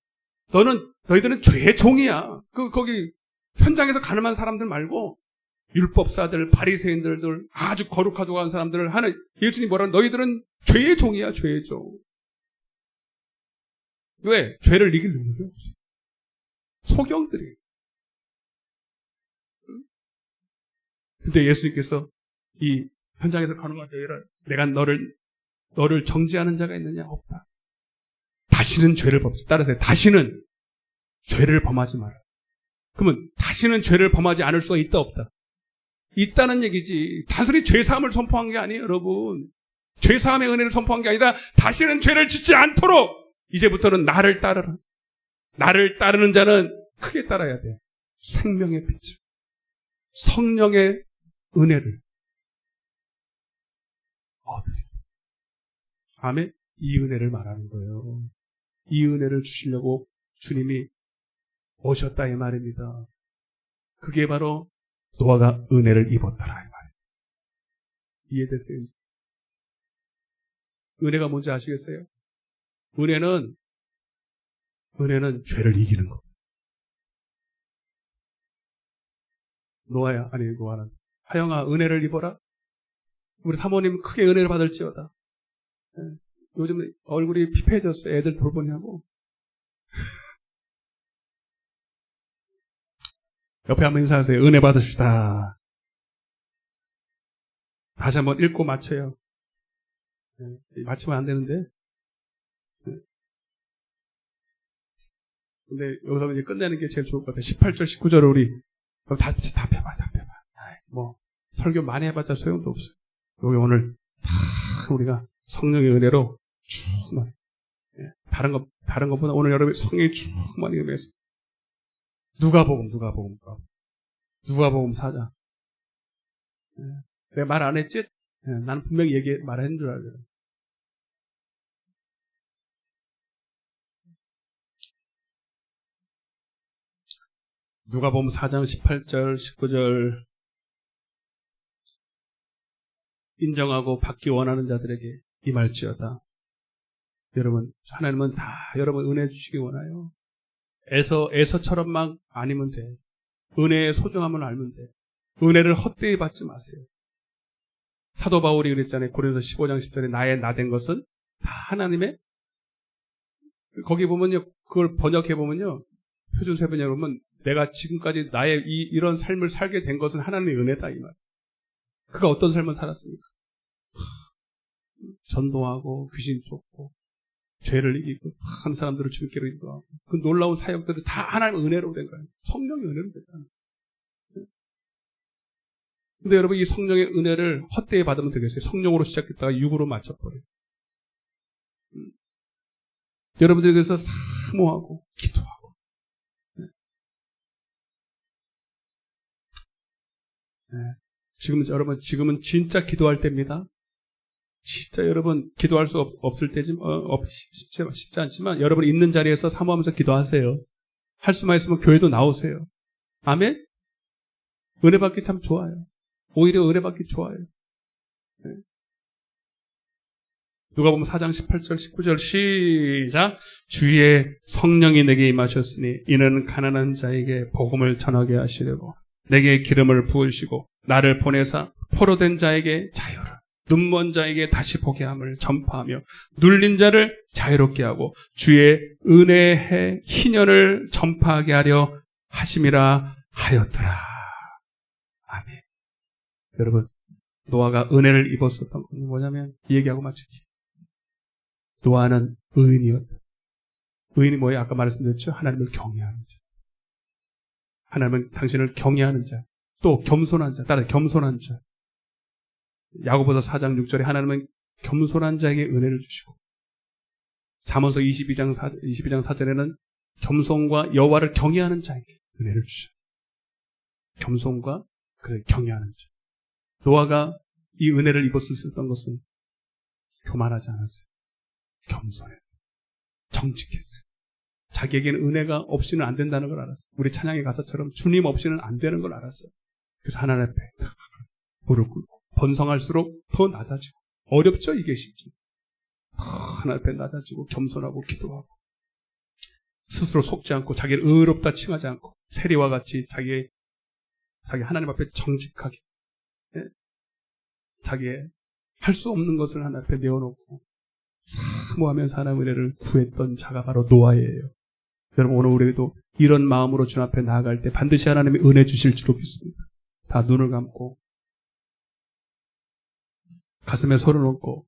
너희들은 죄의 종이야. 거기, 현장에서 가늠한 사람들 말고, 율법사들, 바리새인들, 아주 거룩하다고 하는 사람들을 하는, 예수님이 뭐라, 너희들은 죄의 종이야, 죄의 종. 왜? 죄를 이길 능력이 없어. 소경들이. 근데 예수님께서 이 현장에서 가늠한 자들을, 내가 너를 정죄하는 자가 있느냐? 없다. 다시는 죄를 범하지. 따라서 다시는 죄를 범하지 마라. 그러면 다시는 죄를 범하지 않을 수가 있다, 없다? 있다는 얘기지. 단순히 죄사함을 선포한 게 아니에요, 여러분. 죄사함의 은혜를 선포한 게 아니라 다시는 죄를 짓지 않도록 이제부터는 나를 따르라. 나를 따르는 자는 크게 따라야 돼. 생명의 빛을. 성령의 은혜를 얻으리. 아멘. 이 은혜를 말하는 거예요. 이 은혜를 주시려고 주님이 오셨다 이 말입니다. 그게 바로 노아가 은혜를 입었더라 이 말이에요. 이해됐어요? 은혜가 뭔지 아시겠어요? 은혜는 죄를 이기는 거. 노아는 하영아 은혜를 입어라. 우리 사모님 크게 은혜를 받을지어다. 요즘 얼굴이 피폐해졌어. 애들 돌보냐고. 옆에 한번 인사하세요. 은혜 받으시다. 다시 한번 읽고 맞춰요. 맞추면 안 되는데. 근데 여기서 이제 끝내는 게 제일 좋을 것 같아요. 18절, 19절을 우리 다 펴봐. 뭐 설교 많이 해봤자 소용도 없어요. 여기 오늘 다 우리가 성령의 은혜로 충만해. 다른 것보다 오늘 여러분이 성령이 충만히 임해서 누가복음 4장. 내가 말 안 했지? 나는 분명히 말한 줄 알아요. 누가복음 4장 18절, 19절. 인정하고 받기 원하는 자들에게 임할지어다. 여러분, 하나님은 다 여러분 은혜 주시기 원해요. 에서처럼만 아니면 돼. 은혜의 소중함을 알면 돼. 은혜를 헛되이 받지 마세요. 사도 바울이 그랬잖아요. 고린도서 15장 10절에 나의 나된 것은 다 하나님의, 거기 보면요, 그걸 번역해 보면요, 표준 세번역에 보면 내가 지금까지 나의 이런 삶을 살게 된 것은 하나님의 은혜다 이 말. 그가 어떤 삶을 살았습니까? 전도하고 귀신 쫓고 죄를 이기고 한 사람들을 주님께로 인도하고 그 놀라운 사역들이 다 하나님의 은혜로 된 거예요. 성령의 은혜로 된 거예요. 근데 여러분 이 성령의 은혜를 헛되이 받으면 되겠어요? 성령으로 시작했다가 육으로 맞춰버려요. 여러분들이 그래서 사모하고 기도하고 여러분 지금은 진짜 기도할 때입니다. 진짜 여러분 기도할 수 없을 때지만 쉽지 않지만 여러분 있는 자리에서 사모하면서 기도하세요. 할 수만 있으면 교회도 나오세요. 아멘? 은혜 받기 참 좋아요. 오히려 은혜 받기 좋아요. 네. 누가복음 4장 18절 19절 시작. 주의 성령이 내게 임하셨으니 이는 가난한 자에게 복음을 전하게 하시려고 내게 기름을 부으시고 나를 보내사 포로된 자에게 자유를 눈먼 자에게 다시 보게 함을 전파하며 눌린 자를 자유롭게 하고 주의 은혜의 희년을 전파하게 하려 하심이라 하였더라. 아멘. 여러분, 노아가 은혜를 입었었던 건 뭐냐면 이 얘기하고 마치기. 노아는 의인이었다. 의인이 뭐예요? 아까 말씀드렸죠? 하나님을 경외하는 자. 하나님은 당신을 경외하는 자. 또 겸손한 자. 따라 겸손한 자. 야고보서 4장 6절에 하나님은 겸손한 자에게 은혜를 주시고 잠언서 22장 4절에는 겸손과 여호와를 경외하는 자에게 은혜를 주셔요. 겸손과 경외하는 자. 노아가 이 은혜를 입었었던 것은 교만하지 않았어요. 겸손했어요. 정직했어요. 자기에게는 은혜가 없이는 안 된다는 걸 알았어요. 우리 찬양의 가사처럼 주님 없이는 안 되는 걸 알았어요. 그래서 하나님 앞에 무릎 꿇고 번성할수록 더 낮아지고 어렵죠 이게 쉽지. 더 하나님 앞에 낮아지고 겸손하고 기도하고 스스로 속지 않고 자기를 의롭다 칭하지 않고 세리와 같이 자기 하나님 앞에 정직하게 자기의 할 수 없는 것을 하나님 앞에 내어놓고 사모하면서 하나님의 은혜를 구했던 자가 바로 노아예요. 여러분 오늘 우리도 이런 마음으로 주님 앞에 나아갈 때 반드시 하나님이 은혜 주실 줄로 믿습니다. 다 눈을 감고 가슴에 손을 얹고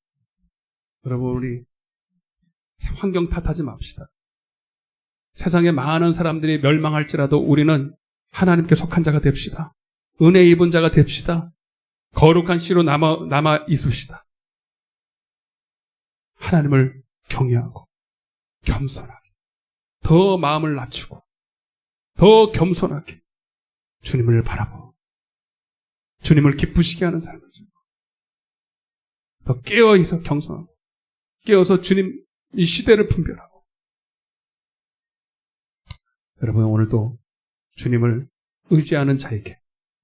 여러분 우리 환경 탓하지 맙시다. 세상에 많은 사람들이 멸망할지라도 우리는 하나님께 속한 자가 됩시다. 은혜 입은 자가 됩시다. 거룩한 씨로 남아 있읍시다. 하나님을 경외하고 겸손하게 더 마음을 낮추고 더 겸손하게 주님을 바라보고 주님을 기쁘시게 하는 삶을 더 깨어있어 경성하고 깨어서 주님 이 시대를 분별하고 여러분 오늘도 주님을 의지하는 자에게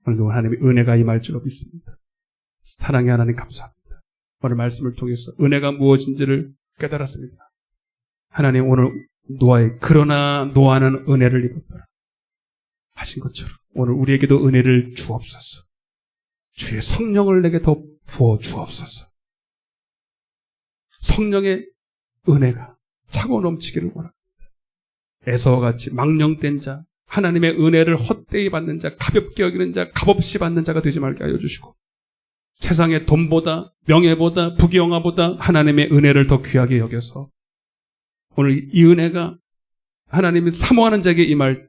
오늘도 하나님의 은혜가 임할 줄로 믿습니다. 사랑의 하나님 감사합니다. 오늘 말씀을 통해서 은혜가 무엇인지를 깨달았습니다. 하나님 오늘 그러나 노아는 은혜를 입었더라 하신 것처럼 오늘 우리에게도 은혜를 주옵소서. 주의 성령을 내게 더 부어 주옵소서. 성령의 은혜가 차고 넘치기를 원합니다. 에서와 같이 망령된 자, 하나님의 은혜를 헛되이 받는 자, 가볍게 여기는 자, 값없이 받는 자가 되지 말게 하여 주시고 세상의 돈보다 명예보다 부귀영화보다 하나님의 은혜를 더 귀하게 여겨서 오늘 이 은혜가 하나님이 사모하는 자에게 임할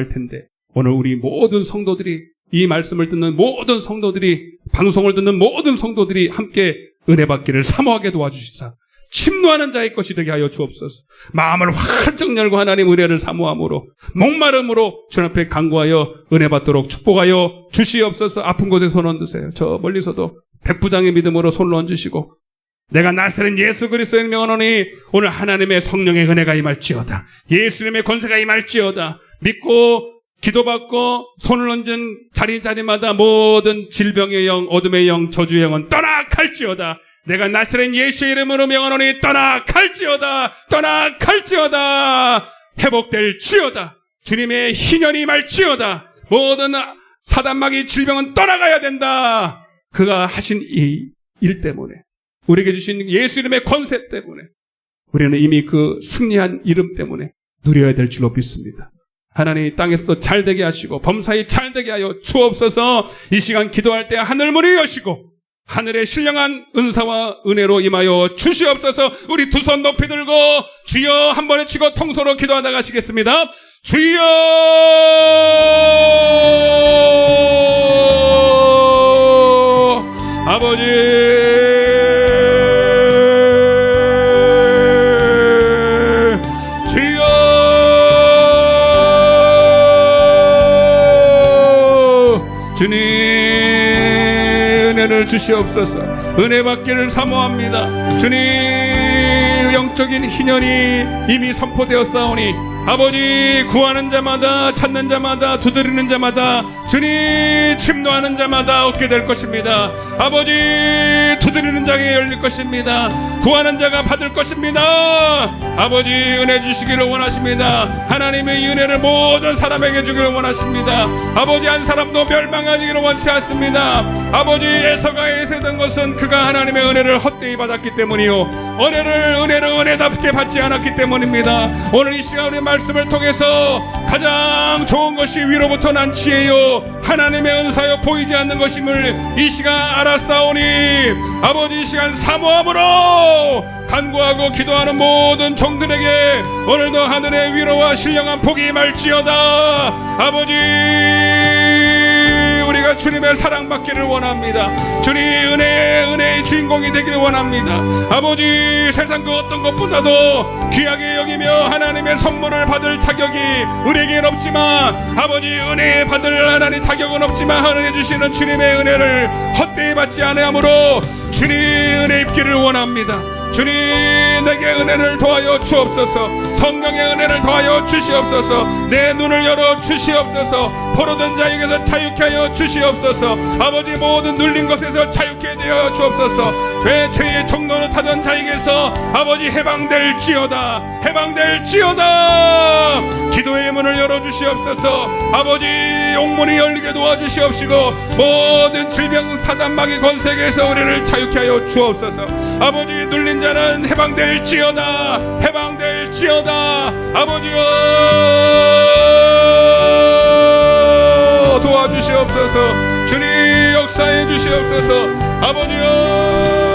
텐데 오늘 우리 모든 성도들이 이 말씀을 듣는 모든 성도들이 방송을 듣는 모든 성도들이 함께 은혜 받기를 사모하게 도와주시사 침노하는 자의 것이 되게 하여 주옵소서. 마음을 활짝 열고 하나님 은혜를 사모함으로 목마름으로 주님 앞에 간구하여 은혜 받도록 축복하여 주시옵소서. 아픈 곳에 손 얹으세요. 저 멀리서도 백부장의 믿음으로 손을 얹으시고 내가 나사렛 예수 그리스도의 명하노니 오늘 하나님의 성령의 은혜가 임할지어다. 예수님의 권세가 임할지어다. 믿고 기도받고 손을 얹은 자리마다 모든 질병의 영, 어둠의 영, 저주의 영은 떠나갈지어다. 내가 나사렛 예수의 이름으로 명하노니 떠나갈지어다. 회복될지어다. 주님의 희년이 임할지어다. 모든 사단마귀 질병은 떠나가야 된다. 그가 하신 이 일 때문에 우리에게 주신 예수 이름의 권세 때문에 우리는 이미 그 승리한 이름 때문에 누려야 될 줄로 믿습니다. 하나님 땅에서도 잘되게 하시고 범사에 잘되게 하여 주옵소서. 이 시간 기도할 때 하늘문이 여시고 하늘의 신령한 은사와 은혜로 임하여 주시옵소서. 우리 두 손 높이 들고 주여 한 번에 치고 통소로 기도하다 가시겠습니다. 주여 아버지 주여 주님 은혜를 주시옵소서. 은혜 받기를 사모합니다. 주님, 영적인 희년이 이미 선포되었사오니 아버지, 구하는 자마다, 찾는 자마다, 두드리는 자마다, 주님 침노하는 자마다 얻게 될 것입니다. 아버지, 두드리는 자에게 열릴 것입니다. 구하는 자가 받을 것입니다. 아버지, 은혜 주시기를 원하십니다. 하나님의 이 은혜를 모든 사람에게 주기를 원하십니다. 아버지, 한 사람도 멸망하기를 원치 않습니다. 아버지, 에서가 에세던 것은 그가 하나님의 은혜를 헛되이 받았기 때문이요, 은혜를 은혜답게 받지 않았기 때문입니다. 오늘 이 시간 우리 말씀을 통해서 가장 좋은 것이 위로부터 난 지혜요 하나님의 은사요 보이지 않는 것임을 이 시간 알았사오니 아버지, 이 시간 사모함으로 간구하고 기도하는 모든 종들에게 오늘도 하늘의 위로와 신령한 복이 임할지어다. 아버지, 우리가 주님의 사랑받기를 원합니다. 주님 은혜의 주인공이 되기를 원합니다. 아버지, 세상 그 어떤 것보다도 귀하게 여기며 하나님의 선물을 받을 자격이 우리에게는 없지만, 아버지, 은혜 받을 하나님 자격은 없지만 은혜 주시는 주님의 은혜를 헛되이 받지 않으므로 주님 은혜 입기를 원합니다. 주님, 내게 은혜를 더하여 주옵소서. 성령의 은혜를 더하여 주시옵소서. 내 눈을 열어 주시옵소서. 포로된 자에게서 자유케 하여 주시옵소서. 아버지, 모든 눌린 것에서 자유케 되어 주옵소서. 죄의 종로로 타던 자에게서 아버지 해방될지어다. 해방될지어다. 기도의 문을 열어 주시옵소서. 아버지, 용문이 열리게 도와주시옵시고 모든 질병 사단 마귀 권세에서 우리를 자유케 하여 주옵소서. 아버지, 눌린 자는 해방될지어다. 해방될지어다. 아버지여, 도와주시옵소서. 주님 역사해 주시옵소서. 아버지여,